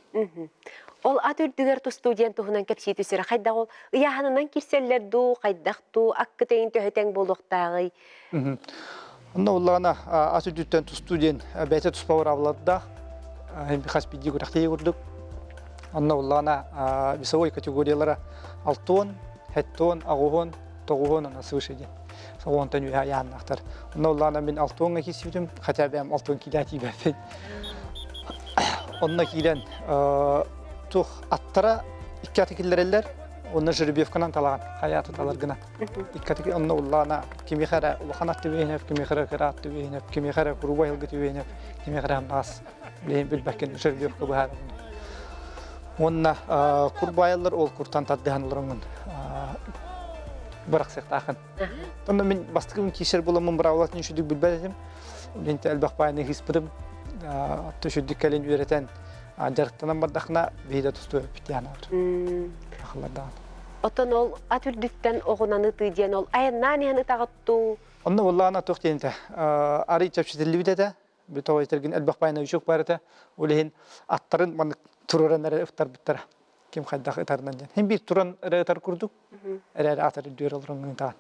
Ол ат үрдүгер ту студент туһунан кепсити сыра хайда ол ыяһанынан кирселлер ду хайдах ду аккытейин төһөтең болуктагы. Онна уллана атүттен студент бәйте туспавар авладда. Hem birkaç bilgi görüktüğü gördük. Onunla ulana весовой категориялары 6 тонн, 7 тонн, 6 тонн, 9 тонн на свыше. Соғон тон үе яннақтар. Онunla ulana мен 6 тоннға кесіп хотя бы 6 тонн кидәти бәфет. Onunla kiden tuh attara iki atıkillerler. Onlar jürbiyevkanan talağın, hayatı talargına. İki atıkil onunla ulana kimi xara ulakan attı beynep, kimi xara kara attı beynep, kimi xara kuruba yılgıtı beynep, kimi xara nas. Bileyim bilbekken jürbiyevka bu her. Onunla kurbayallar ol kurtan taddihanlarının bırak sektağın. Onunla ben bastıkım kişer bulamın bıravlatın şüdük bilbedim. Lente elbaq bayını hispidim. Tüşüddük kalin üreten jarıktanan bardakına veyde tustu bitiyana var. Akıllardan. Otun ol at ürdükten oğunanı tıydiyen ol ayannan yanı tağıttı. Onunla vallahına tohtiyente. Arı çapşitilli bidede. Bir toğa yetergin elbaq bayına üçük barıda. Olehin atların manık tururanlara ıftar bittara. Kim xaydaq ıtarından jen. Hem bir turan ıtar kurduk. Erere atarı düyer olurun tağın.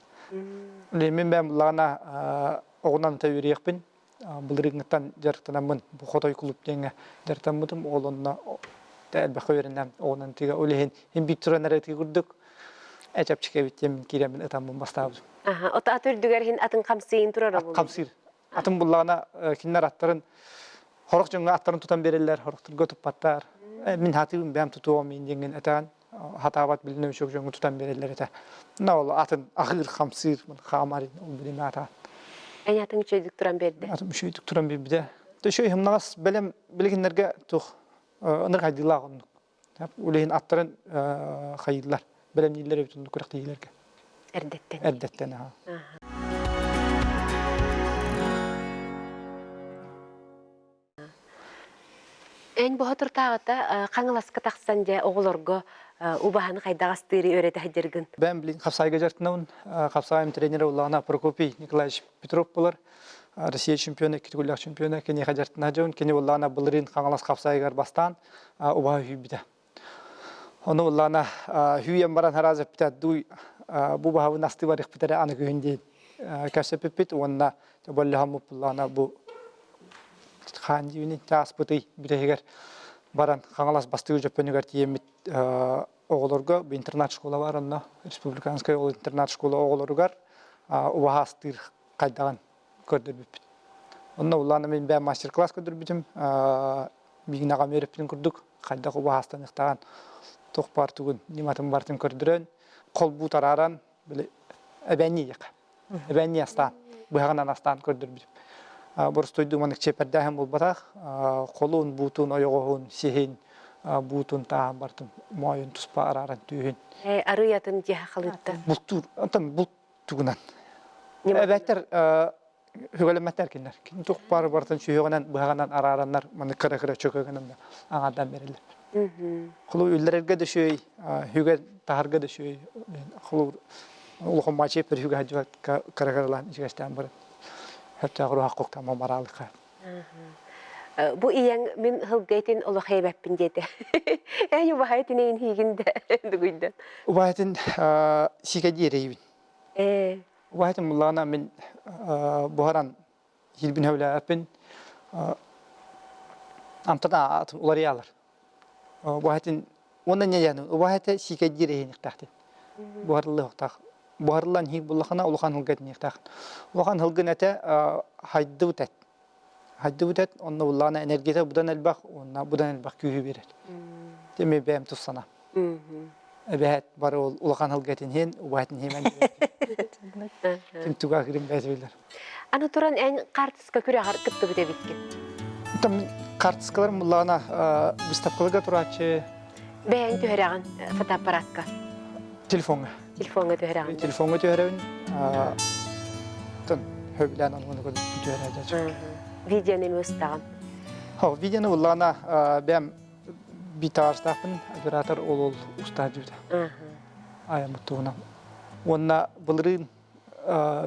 Olehin ben vallahına oğunan tavüriyekbin. Bulurigatan jarıktanamın bu xotoy kulüp denge jarıktanmıdım oğlunna elbaq öğrendim oğunan tiga olehin hem bir turanlara tiga kurduk. Ecap çıkabittem kiremin atamın bastabım. Aha, ota at ürdüger hin atın kamsiyin turara bulur. Kamsir. Atın bullağına kinler atların horok jonga atların tutan beriller, horoktur götüp pattar. Min hatibim bem tutuğum indingen atan hatabat bilinem çok jonga tutan beriller ata. Ne ol atın ahir kamsir, xamarin ol bilime ata. En atın çocuk turan berdi. Atım şey turan bir de. De şöyle hem nagas belem bilginlerge tuh ınır haydılar onu. Ulehin atların haydılar. Belem nillere bütün kurak değillerge. Erdetten. Erdetten ha. En bu hatır tağıta kanılaska taqsan ja oğulorgo ubahanı kaydağastırı öğrete hajırgın. Ben bilin Kapsayga jartınavın. Kapsayım treneri olağına Prokopiy Nikolaevich Petrov bular. Россия чемпионы, китгуллах чемпионы, кене хажартына жон, кене оллана былырын қаңалас Kapsaygar бастан уба хүйбіді. Оны оллана хүйен баран харазы бітәд дуй bu bahavı nastı var ikbitare anı köyünde kasepepit onunla bollamı bullana bu Xanjivinin taspıtı bir eger baran kangalas bastığı jopönüger tiyemit oğulorga bir internat şkola var onunla Respublikanskaya ol internat şkola oğulorgar uba hastır kaydağın kördürbüpit. Onunla ullana ben master class kördürbütüm bir nağam öğretmen kurduk kaydağ uba hastan ihtağın toq partugun nimatın bartın kördüren kol bu tararan böyle ebenni yaka. Ebenni astan. Bu haganan astan kördürbütüm. Borus toydu manik çeperdahem bulbatak, kolun, butun, oyoğun, sihin, butun, tahan bartın, muayun, tuspa, araran, tüyün. Arıyatın jiha kalıttı. Bultur, antam bultugunan. Ebetler, hügelemetler kinler. Tuk par bartın şüyüğünen, buhaganan araranlar, manik kara çöküğünen de ağadan verirler. Kulu üllererge de şöy, hüge taharge de şöy, kulu uluğun maçıp bir hüge hacıvat kara içgeçten barın. Hatta ruh hakkuk tamam maralık. Bu iyen min hılgaytin olu heybepin dedi. Yani bu hayatın en higinde duguydan. Bu hayatın şikayet yereği. Bu hayatın mullana min buharan hilbin hevla yapın. Amtada atım uları yalar. Bu hayatın ondan ne yani? Bu hayatı şikayet yereği niktahtı. Buharlı huktak. Buharlan hi bullakana ulukan hılgayt niktaht. Ulukan hılgın ete haydı utet. Haydı utet, onna ullana enerjite budan elbaq, onna budan elbaq kühü verir. Demi beyim tutsana. Ebehet var ulukan hılgaytin hin, ubaytin hemen. Kim tuğa girin beyzbeyler. Anı turan en kartıska küre harkıttı bide bitkin. Tam kartıskalar mullana bistapkalıga turaçı. Beğen tüherağın fotoaparatka. Telefonga. Telefonga tüherağın. Telefonga tüherağın. Tan höblen almanı kodu tüherağın. Video nemi ustağın. Ha, videonu ullana ben bir tarstapın operator ol usta diyor. Aya mutuğuna. Ona bulurun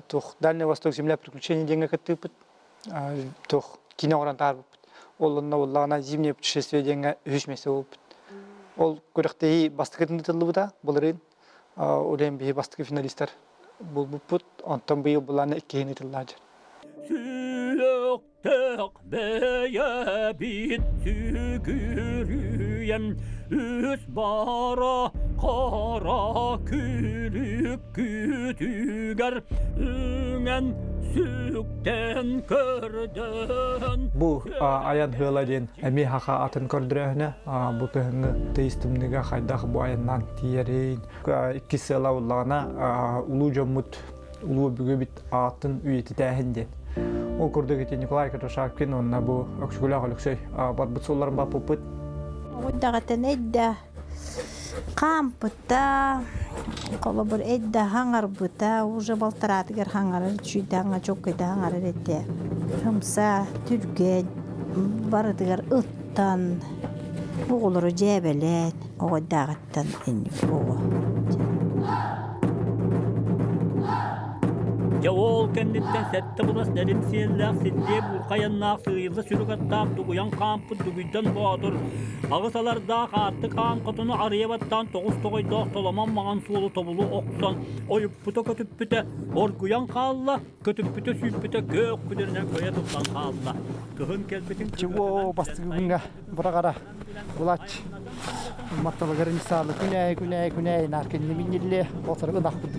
tuh Дальний Восток земля приключений деньги катыпыт. тох кино орандар оллонна уллагана зимнее путешествие денге үчмесе болуп. Ол көрөктеги бастыкын тылыбыда буларын улем би бастык финалисттер булбут онтон быйыл буланы иккени тыллажы. Süöktök beye bit sügürüyem üs bara kara külük kütüger ünen sükten kördön. Bu ayan hıladın emi haka atın kördüröhne bu kıhını teistimniga haydak bu ayandan tiyerin. İkisi lavullarına ulu jomut ulu bügübit atın üyeti tähinde. O kurdaki Nikolay Katoşakkin onna bu öksügüla halüksey barbut solların bapuput. Oddagatan edda kampıta kolabor edda hangarbuta уже балтаратыгар хаңарар чүйдаңа чоккайда хаңарар этте. Хымса түрген барыдыгар ыттан оголору жебелет ооддагаттан энни ого. Ya ol kendinden sette bulas nerim siyellak sidde burkayannak sıyırlı sürükattaq tuguyan kampı tuguydan boğadır. Ağısalarda qattı kan kotunu arıyabattan toğuz toğuydoq tolaman mağan suolu tobulu oksan oyup puta kötüp büte orguyan qalla kötüp büte süyüp büte gök küderine köye tutsan qalla. Kıhın kelbetin Чего бастыгынга бурагара булач. Мактабагарын салы күнәй наркенне минилле отыргы дакпыт.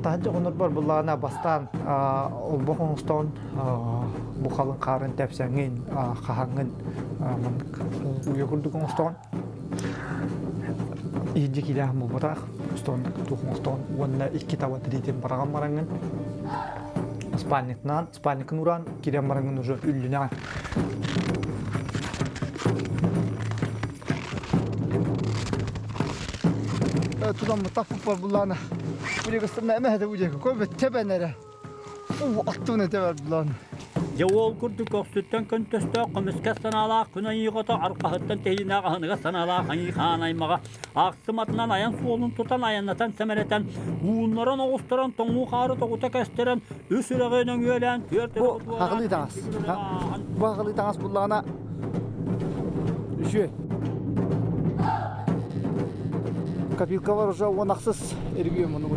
Таханча онор бар буллана бастан олбохоңстон бу халын карын тепсеңин кахаңын уйгурдугоңстон иҗи киләм бу барак стон тухоңстон уонна икки тават дитен бараган мараңын спальникнан уран киләм мараңын уже үллүнән Tudan mutafık var bullana. Buraya gösterine emehde ucayı koy ve tebenlere. Attığını teber bullana. Jawol kurdu koqsuttan kontesto qamiska sanala kuna yiqata arqahattan tehina qahnaga sanala qani xanaymaga aqsimatnan ayan suolun tutan ayanatan semereten uunnaran oğustaran tongu qarı toğuta kestiren üsürəgenen ölen Bu haqlıydınız. Bu haqlıydınız bullana. Şu. Копилка var уже он ақсыз эргем оны.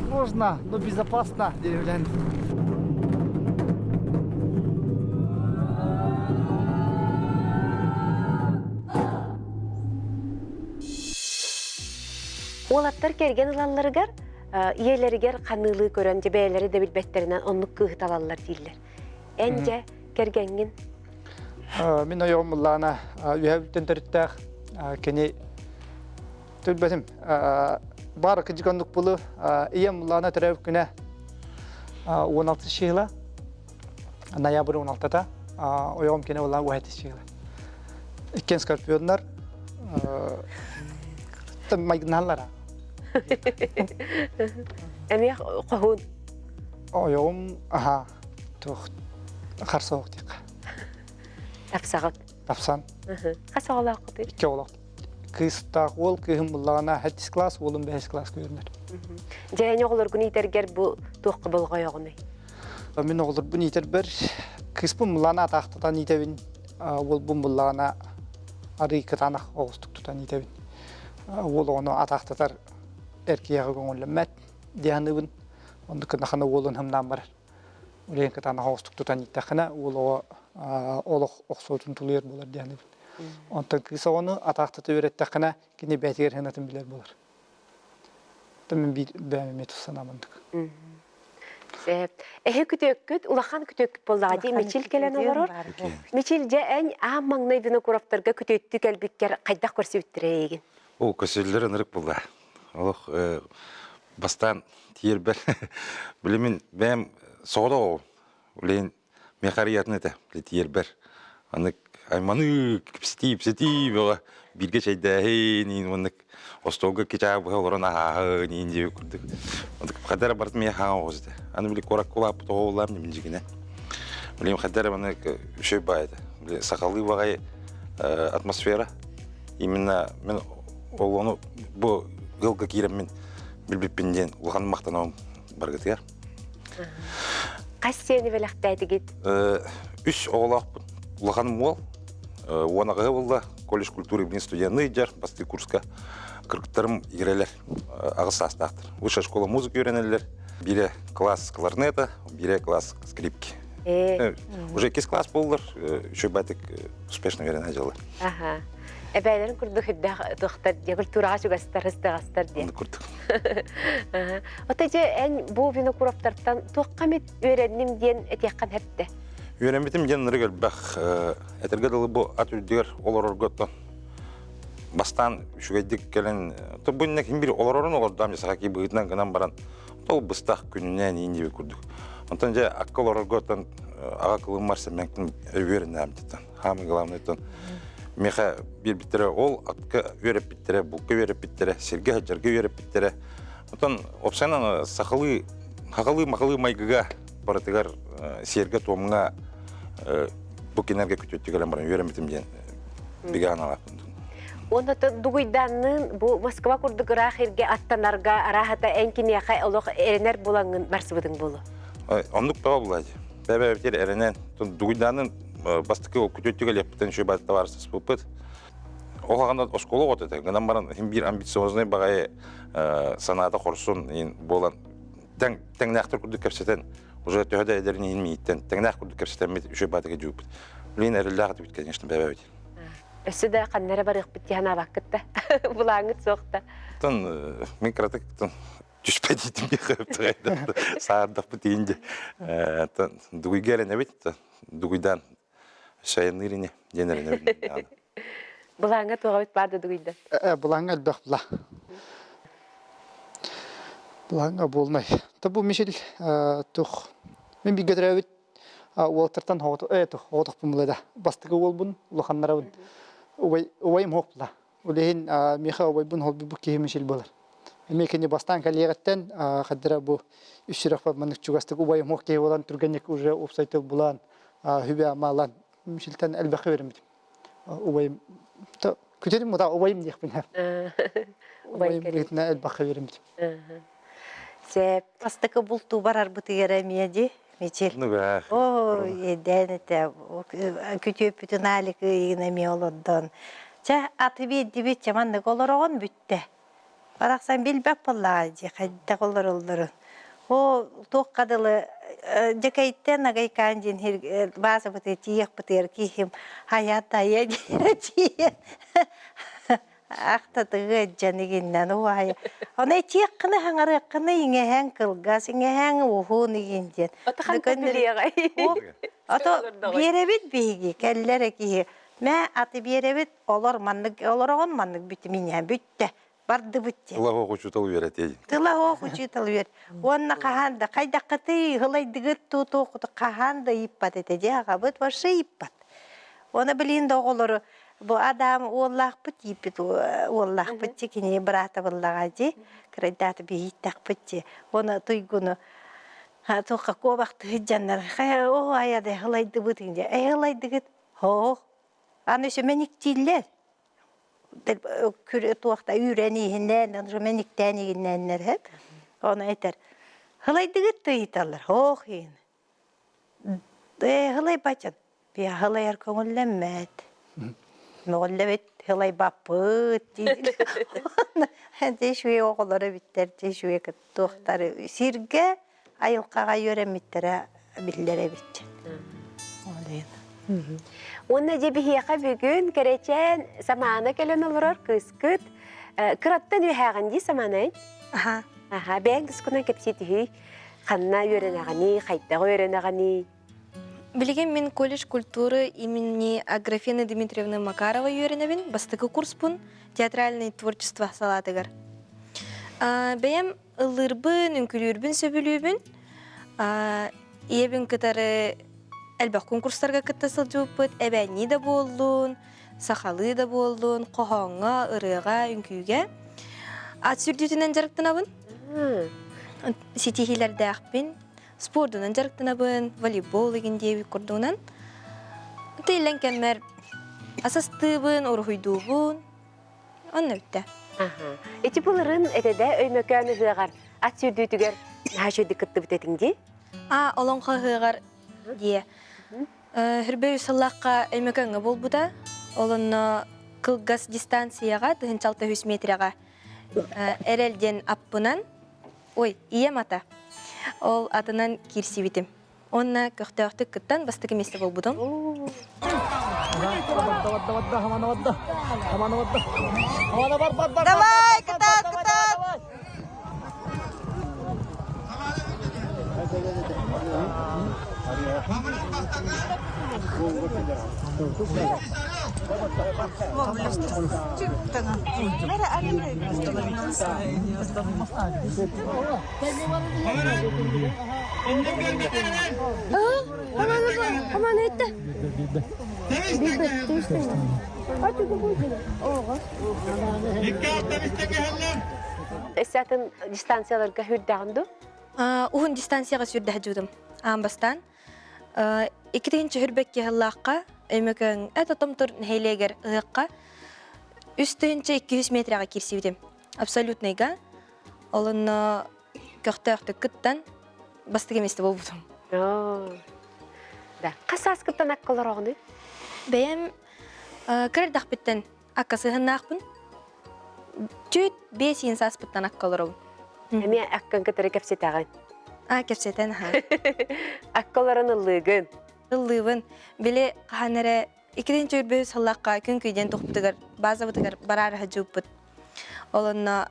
Сложно, но безопасно деревлян. Олаттар керген ылалларыгар иелеригер канылы көрөн жебелери де билбеттеринен онлук кыhıt алалар дийлер. Энже кергенгин Мен ойым бұллағына үйәбіттен түріттәқ кені төлбәтім бар күнжікондық бұлы ием бұллағына түрәбік күні 16 шиғыла ноябрь 16-та ойым кені бұллағына 17 шиғыла. Иккен скорпионлар майгналлара. Әме қоғын? Ойым қарсы оқтиқ. Тапсағын? Тапсан. Қасы олақ құды? 2 олақ. Кыстақ ол күйім бұллағына 7 класс, олым 5 класс көрінер. Жәйіне оғылыр күн етергер бұл тоққы болғай оғыны? Мен оғылыр бұн етер бір кыспын бұллағына атақтыдан етевін. Ол бұн бұллағына ары кытанақ оғыстықтыдан етевін. Ол оны атақтыдар әркеяғы көңілі мәт деяныбын. Онды күнақына олын хымдан барар. Олен кытанақ оғыстықтыдан еттіқіна ол олық оқсоутун тулуер болар деяныбын. Онтан кыса оны атақтыты өйреттіқіна кені бәтігер хынатын білер болар. Мен бәмеме тұсанамындық. Эхе күтөккүт, улахан күтөккүт болдага дей мечил келен олорор. Мечил же ән аам маңнай винокуровтарга күтөттү кәлбіккер қайдақ көрсе біттірі еген? Ол көселдер ынырық болды. Олық бастан тиер бір. Білемін, бәм соғыда ол. Олейін мехариятын әті, тиер бір. Анық айманы пісті, бірге шайдайын, онық остолға кечағы бұға оларын ағағын, ендеу күрдік. Қадары барды мен хаға оғызды. Аны біле қорак қолап бұтығы олам немен жігіне. Білем қадары баны үшөй байды. Сақалы бағай атмосфера. Именно мен ол оны бұл ғылға кейрем мен билбиппинден улахан мактанабым бар кетер. Қас сені біліқтәдігіт? Үш оғылақпын. Улаханым ол. Уанағы болды колледж культуры білін студияны жар, басты курска. Кыргыттарым игерелер, ағыс астақтыр. Высшая школа музыка үйренелер. Бире класс кларнета, бире класс скрипки. Уже 2 класс болдыр, еще бәтік успешно үйрене жылы. Аха. Әбәйлерін күрді күрді культураға жүгастар, ұстағастар де. Оны көрдік. Ота же ән бұл винокуровтардан тоққамет үйренім ден әтеққан әпті? Үйренбетім ден нұргел бәқ. Әтергеділі бұл ат үрдігер олар ұргөттен. Бастан үшігейдік келін. Бұнына кім бір олар ұрын олар дам жасаға кей бұғытынан ғынан баран. Ол бұстақ күнінен ендебе көрдік. Онтан же аққа олар ұргөттен аға қылым марса мәңкін үйерін әмдеттен. Хамы ғыламнеттен. Меха bir bittire ol, atka öğrep bittere, bulka öğrep bittere, serge hajarga öğrep bittere. Ondan opsana sakalı, hakalı maygıga baratıgar serge tomuna bukinerge kütüttügelen baran öğremetim diyen bigan alap. Onda duguydanın bu Moskva kurduk rahirge attanarga arahata enkiniyaka oluq erener bulangın barsıbıdın bulu. Onluk baba bulaydı. Bebe bitir erenen duguydanın бастыкы ол күтөттүгө лептен шөй бат товарсыз булпыт. Оғағанда осколы отыды. Гынан баран бир амбициозный багай саната корсун болан. Тәңнәқтір күрдік кәпсетен уже төһөдө эдерин инмейттен. Тәңнәқ күрдік кәпсетен шөй батыға жуып. Лин эрелләгы бит, конечно, бәбәбит. Өсі де қаннары барық бітті хана бақытта. Бұлаңыт соқта. Тон мен кратык түспәдейтін бе қыптығайды. Сағырдақ бұт дейінде. Дугуйгәрін әбет, дугуйдан шайынырыне, денеріне әбет. Бұлаңа тоға бет барды дугуйдан? Бұлаңа әлбәқ бұла. Бұлаңа болмай. Бұл мешел тұқ. Мен бір көтір әбет уолтыртан хоғытық бұмылайда. Бастығы ол бұн, ұлықанлара бұн. Уайым хоқ бұла. Олейін меха уай бұн ол бұл кейі мешел болар. Мекені бастан кәлиғаттен қадыра бұл үшірек бар мәнік чуғастық уайым хоқ кейі болан түргенек уже опсайтыл бұлан, хүбе амалан. Мешелтен әлбәқі веремедім. Уайым. Күтерім мұда уайым дейік бұнар. Уайым бетіне әлбәқі веремедім. Бастықы бұлту барар бұтығыр әмейді, мечел. О, еден әті, күтіп бүтін әлікі егін әмей олыдың. Аты бейді бет жаманды қолыр оғын бүтті. Барақсан білбәк болаға же, қайда қолыр олырын. О, тоқ қадылы, жекайттен ағайқан жен, басы бұты тиек бұтығыр кейхім, хаятта еді. Ақтатығы жанығыннан уайы. Оны тек қыны хаңары қыны еңеһәң қылғас, еңеһәң ұғын егінден. Оты қантын білі ағай. Ото беребет бейгі, кәлілері кейі. Мә аты беребет олар оғын маннық бүті менен бүтті. Барды бүтті. Тылағы оқучутал верет еді. Тылағы оқучутал верет. Онына қағанды, қайда қыты ғылайдығыт тұты оқыды қағанды иппат етеді. Ағабыт башы иппат. Оны білейінді оғылары bu adam oğlak bit yipit oğlak bit çekini brata bullagaji kredat bir hitak bit ona tuygunu ha toqa kovaqtı jannar ha o ayada halaydı butince halaydı git ho anı şu menik tiller der küre toqta ürenihinden anı menik taniginler hep ona eter halaydı git tuytallar ho hin halay bacın bir halayar konulenmet Mağlubet helay bapıt dedi. Teşviye oğulları bitter, teşviye doktorları sirge ayılkağa yöremittere billere bitti. Onun cebihiyaqa bugün kereçen samana gelen olur kıskıt. Kırattan üyağındı samanay. Aha. Ben kıskına kepsiydi. Kanna öğrenağını, kayda öğrenağını. Билеген мен колледж культуры имени Аграфены Дмитриевны Макаровой үйренебин, бастығы курс бун, театральный творчество салатыгар. Бәйем ылырбын, үнкілербін сөбілюбін, ебін кітары әлбәқ конкурстарға кіттасыл жуыппыт, әбәні да болдun, сақалы да болдun, қоғаңа, ырыға, үнкүйге. Ат сүрдетінен жарықтын абын, сетихилерді ақпен, Спордунан жарықтынабын, волейбол егіндеуі күрдуынан. Тейлен кәммәр асастыбын, орғойдуғын. Онны өтті. Эти булырын этеде өймөкөнү хыгар ат сүрдүтүгөр хашыды кытты битетиңди. Олонға хыгар дие. Хүрбөй сыллаққа өймөкөнгө болбута. Олонно кылгас дистанцияға 106 метрага эрелден аппынан ием ата. Ол атынан кирсибитим. Онна көктөктүк кыттан бастыгы месте болбудум. Давай, кытат. Эсатын дистанцияларга хүрдәгәнду. Ухун дистанцияға сүрдә жудум. Амбастан. Икитинчи хүрбекке хыллаққа өймөкөн томтур хейлегер ыгыкка үстүнчө 200 метрага кирсибидим. Абсолютныйга. Олонно көктөктүк кыттан бастыгы месте болбудум. Да, касас кыттан аккаларагыны. Бәйем кырдак биттен аккасыгыннаакпын. Түт 5 инсас биттен аккаларабын. Эме аккан кытыры кепсетаган. Кепсетен Аккаларын ыллыгын. Ыллыбын. Биле каханере икидинчи үрбөй саллакка күн күйден тохпутугар, база бутугар барар хажуппут. Олонно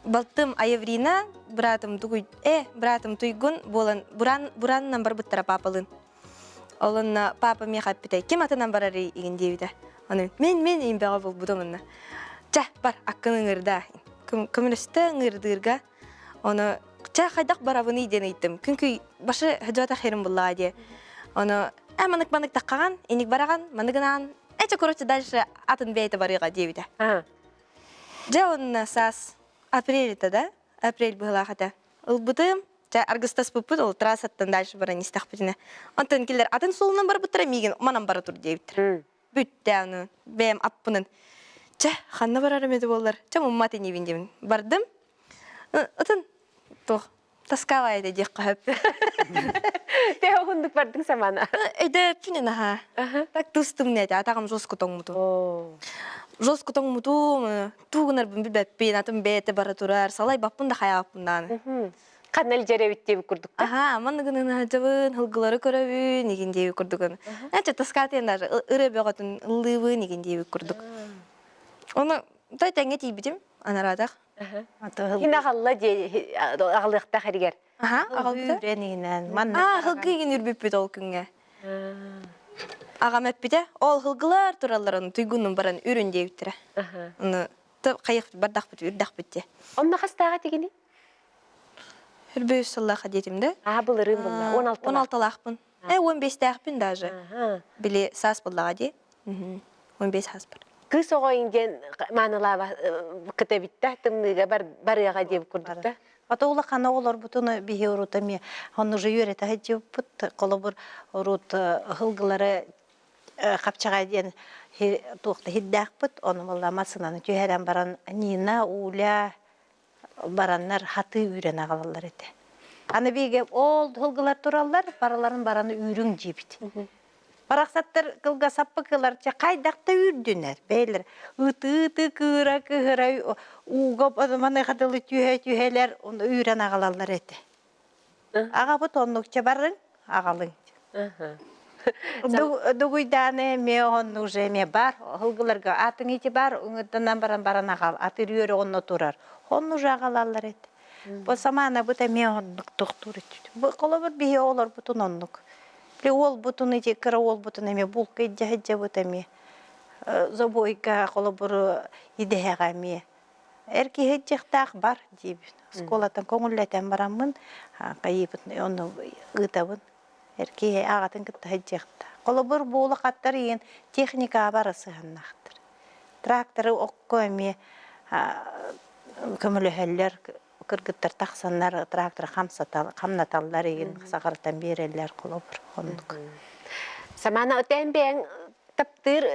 балтым аеврина братым туйгун болан бураннан бар буттара папалын. Олонно папа меха питай, кем атынан барары иген дейбиде. Оны мен имбега болбудумунна. Бар, аккын ыңырда. Көмүнөстө ыңырдырга. Оны хайдак барабыны иден ыйттым. Күнкү башы хажуата херим булла де. Оны манык таккаган, эник бараган, маныгынан. Короче, дальше атын бейте барыга дейбиде. Онна сас апрель-та да? Апрель была хата. Улбутым, аргыстас пупут, ол трассаттан дальше баран истахпытыны. Онтан келер атын солунан бар буттара миген, манан бара тур дейбиттер. Бүтті аны, бәйім аппынын. Ханна барарым еді болар. Мумматы невин деймін. Бардым. Отын, таскавай еді дек қағып. Те оғындық бардың самана. Эйді пүнен аға. Так тұстым нәді, атағым жосқы тоңмұту. Жосқы тоңмұту, туғынар бұн білбәппен, атым бәйті бара тұрар, салай баппын да қая аппынданы. Қанал жере біттебі күрдік. Манығының ажабын, хылғылары көрәбін, еген дейбі күрдігін. Таскатен даже ұры бәғатын ұллыбын, еген дейбі күрдік. Оны тай тәңе тейбітім, анарадақ. Хина қалла ағылықта қаригер. Хылғы еген үрбеппет ол күнге. Ағам әппеде, ол хылғылар тұраларын түйгіннің баран үрін дейбіттірі. Оны қайық бардақ біті, үрдақ бітте. Онна қастаға тегені? Үрбөй саллаға детімді. Бұл ұрын бұлла, 16 лақпын. 15 дәқпін даже. Біле сас бұллаға де. 15 сас бір. Кыз оғайынген маңылаға күті бітті, тымныға барыға деп күрдікті. Атаула қана олар бұтыны бейе ұрута ме. Оны жы үйреті әдеп бұт. Қолы бір ұрут ғылғылары қапчаға ден туқты хиддәқ бұт. Оны болда масынаны түйерен баран нина, уля бараннар хаты үйрен ағалалар еті. Аны бейге ол ғылғылар тұралар, бараларын бараны үйрің жебіт. Барақсаттар қылға саппы қылар, қайдақта үрдінер, бәйлер. Үті кыра, уғап, маны қадылы түйелер, оны үйрен ағалалар еті. Аға бұт онлықча барың, ағалың. Дугуйданы ме онны уже ме бар, ғылғыларға атын еті бар, үңірдінен баран ағал, атыр үйері онны тұрар. Онны уже ағалалар еті. Бұл самана бұта ме онлық тұқтыр еті. Қолы бір бейе олар бұтын онлық. Ол бұтын еті, кірі ол бұтын еме, бұлқы едже бұт еме. Зобойка қолы бір идеяға еме. Әркі еджектақ бар дейбін. Сколатын көңілләтен барамын, қайыбын, оны ұйтабын. Әркі ағатын күтті еджекті. Қолы бір болы қаттар ең техника бары сығыннақтыр. Тракторы оққы еме, көмілі әлілер, кыргыттар тақсанлар, трактор қамнаталлар еген сағыртан берелер қолы бір қондық. Самана өтен бәң таптыр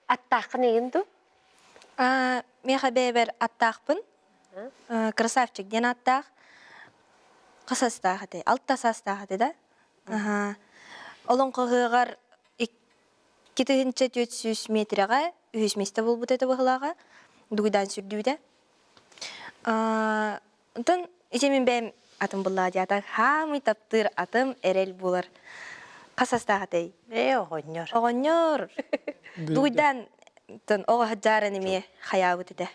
аттақын егінді? меха бебер аттақпын. Красавчик ден аттақ. Қасастағы де, алтасастағы де да. Олон қығығар 200-400 метрға үйесместі бол бұт әті бұғылаға. Дуйдан сүрдуді. Онтан, ешемен бәйім атым бұлла диядаг. Хамы таптыр атым әрел болар. Қасастағы дей. Оғоннор. Оғоннор. Дуйдан оға хаджарын еме қая бұт әті.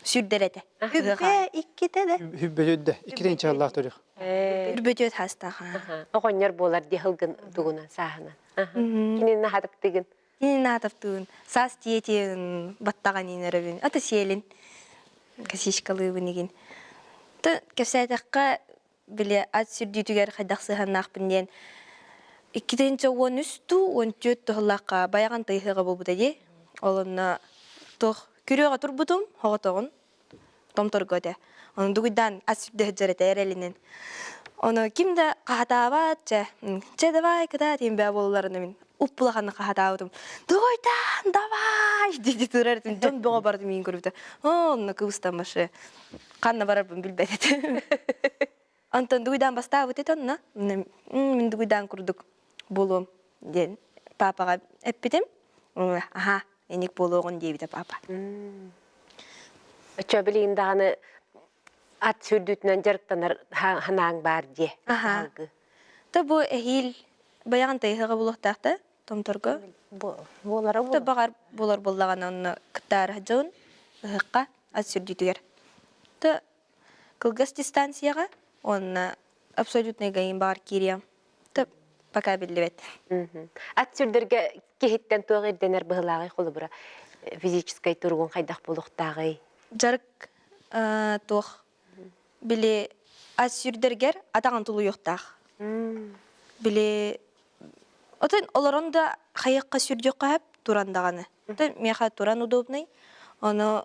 Сүрдер әті. Үббе икките де. Хүббөйөдді, икиренче Аллах төрек. Үрбөтөт хастаға. Оғоннер болар дехылгын дугунан сахынан. Кинин нахатып деген. Кинин нахатыптығын. Сас тиетен баттаған енерабин. Ата сиелін. Касишкалыбын еген. Кәпсәйтаққа біле ат сүрдейтігер қайдақсыған нақпын ден. 2-10 үсту, 14 тұғылаққа баяған тайхыға бол бұда Олына тұқ күріға тұр бұдым, хоға тұғын. Томтор көте. Оны дугуйдан ат сүрде жарет әрелінен. Оны кимді қағатабат, че давай кыда дейін бә болуларына мен ұппылағаны қағатабытым. Дугуйдан, давай! Деді тұрардым, жон бұға бардым ең көріпті. Оны күбістан башы. Қанна барарбым білбәдеді. Антон дугуйдан бастау өтет онына. Мен дугуйдан күрдік болуым. Ден папаға әппетім. Аха, енек болуғын дейбіді папа. Чөбілейін дағаны ат сүрдүтінен жарықтанар ханаң бар де. Та бұ әхил баяған тайғыға болуқтақты, томторғы. Болара Та бағар болар болағаны оны күттар жауын, ұққа ат сүрдүтігер. Та кылгас дистанцияға оны абсолютный ғайын бағар кериям. Та пока білді бет. Ат сүрдерге кехеттен туғы ерденер бұғылағы қолы бұра физическай тұрғын қайдақ болуқтағы. Жарық тоқ біле ат сүрдергер атаған тұлы yoқтақ. Біле отын оларында қайыққа сүрдек қағып турандағаны. Меха туран удобный. Оны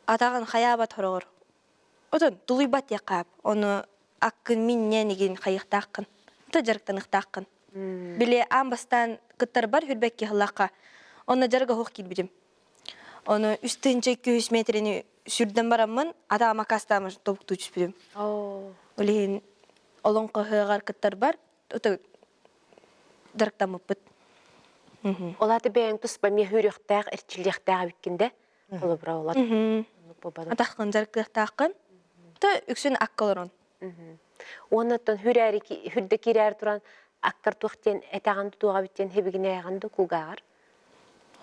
атаған қаябат хорығыр. Отын тұлы бат яқап. Оны аққын миннен еген қайықтаққын. Та жарықтан ықтаққын. Біле амбастан қыттар бар хүрбәкке қылаққа. Оны жарға хоқ келбедім. Оны үстінче 200 метрені сүрден барамын, ата макастамын тобукту жүспедім. Олеген олон қығығар кыттар бар, ота дарықтамып бұд. Олаты бәйін тұспа ме хүріқтәғ, әрчілдіқтәғ бүккенде, олы бұра олады. Атаққын, жарықтақтаққын, та үксін аққалырын. Оны тұн хүрді керер тұран аққар туқтен, әтағанды туға бүттен хебігіне аяғанды күлгағар.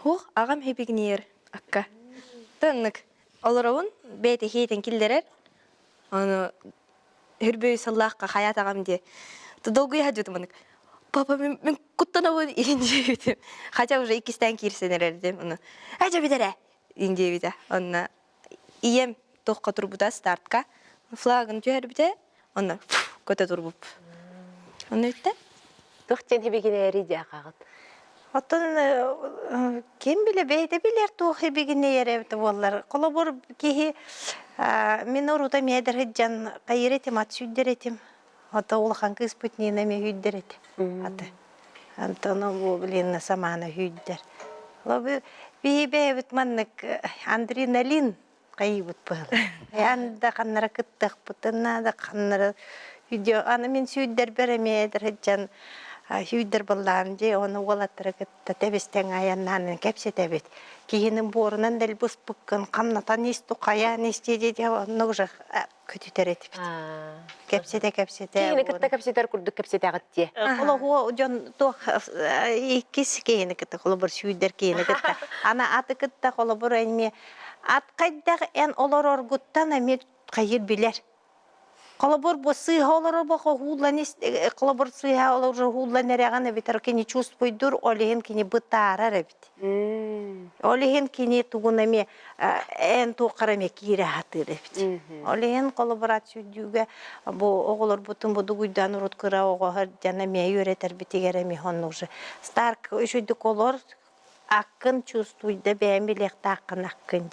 Хоқ, ағам хебігіне ер, аққа. Тәнік, олырауын бәйті хейтен келдерер, оны хүрбөй сыллаққа хаят ағам де. Долгой хаджетім онык. Папа, мен құттанауын ерінде бетім. Хотя уже икістен керсенер әрдем. Әжа бедері! Ерінде беті. Оны ием тоққа тұрбыда стартқа. Флагын түйер біте, оны көте тұрбып. Оны өтті? Тоқтен хебігіне әрі де ағағыд. Оттон кем биле бейде билер тух хебигине еревді болар. Қолабор кехи мен орута медер хеджан қайыретім, ат сүддеретім. Ота олақан кыз пүтнейна ме хүддеретім. Антону бұл білін саманы хүддер. Бейі бейбіт маннық адреналин қайыбыт бұл. Янда қаннара кыттық бұтына да қаннара видео. Аны мен сүддер бәрі медер хеджан Хүйдер болларын же, оны олаттыры кітті тәбестен аяннанын кәпсе тәбет. Кейінің борынан дәл бұс бұққын, қамнатан есту қая, несте де, оны ұжық көтітер етіп. Кәпсе де. Кейіні кітті кәпсетер күрдік кәпсет ағыт де. Қолы жон тоқ екес кейіні кітті, қолы бір сүйдер кейіні кітті. Ана аты кітті, қолы бір әнме. Ат қайдағы ән олар орғыттан әмет қайыр білер. Колобор бо сыйга олар баха хуланис колобор сыйга олар хуланераган битер кини чувствуйдур олеген кини бытара ребит. Олеген кини тугунаме эн тоқараме кире хаты ребит. Олеген коллаборация дюга бо оголор бутун бо дугуйдан урут кыра ого жанаме юретер битигереме хоннуже. Старк үшүдү колор акын чувствуйда бәмилек тақын акын.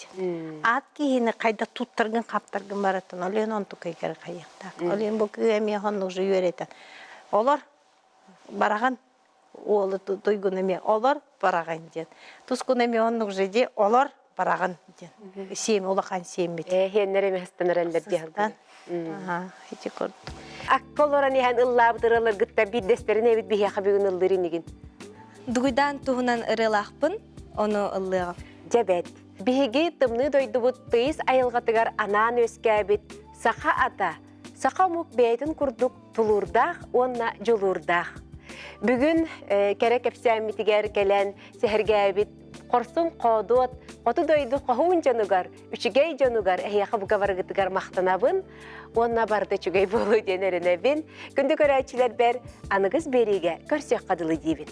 Ат кейіні қайда туттыргын қаптыргын баратын. Олен онту көйгер қайықтақ. Олен бұл көйеме хонны уже үйеретін. Олар бараған, олы дойгынеме олар бараған ден. Тускынеме онны уже де олар бараган сем улахан сембит. Хеннер эместенер эндер диалды. Хити көрдүк. Акколоран иһэн ыллаабытыралар гытта биддестерин эбит бихяха бүгүн ыллыринигин. Дугуйдан туһунан ырылахпын, ону ыллыгым. Жабет. Биһиги тымны дойдубут тыйыс айылгатыгар анаан өскәбит. Саха ата. Саха мук бейтин курдук тулурдах, онна жулурдах. Бүгүн керек эпсәмитигер келен сехергәбит. Корсун кодот, оту дойду кохун жанугар, үчүгей жанугар, эйяха бугаваргытыгар мактанабын. Онна барды чүгей болу денеринебин. Күндү көрәчилер бер аныгыз бериге көрсөк кадылы дибин.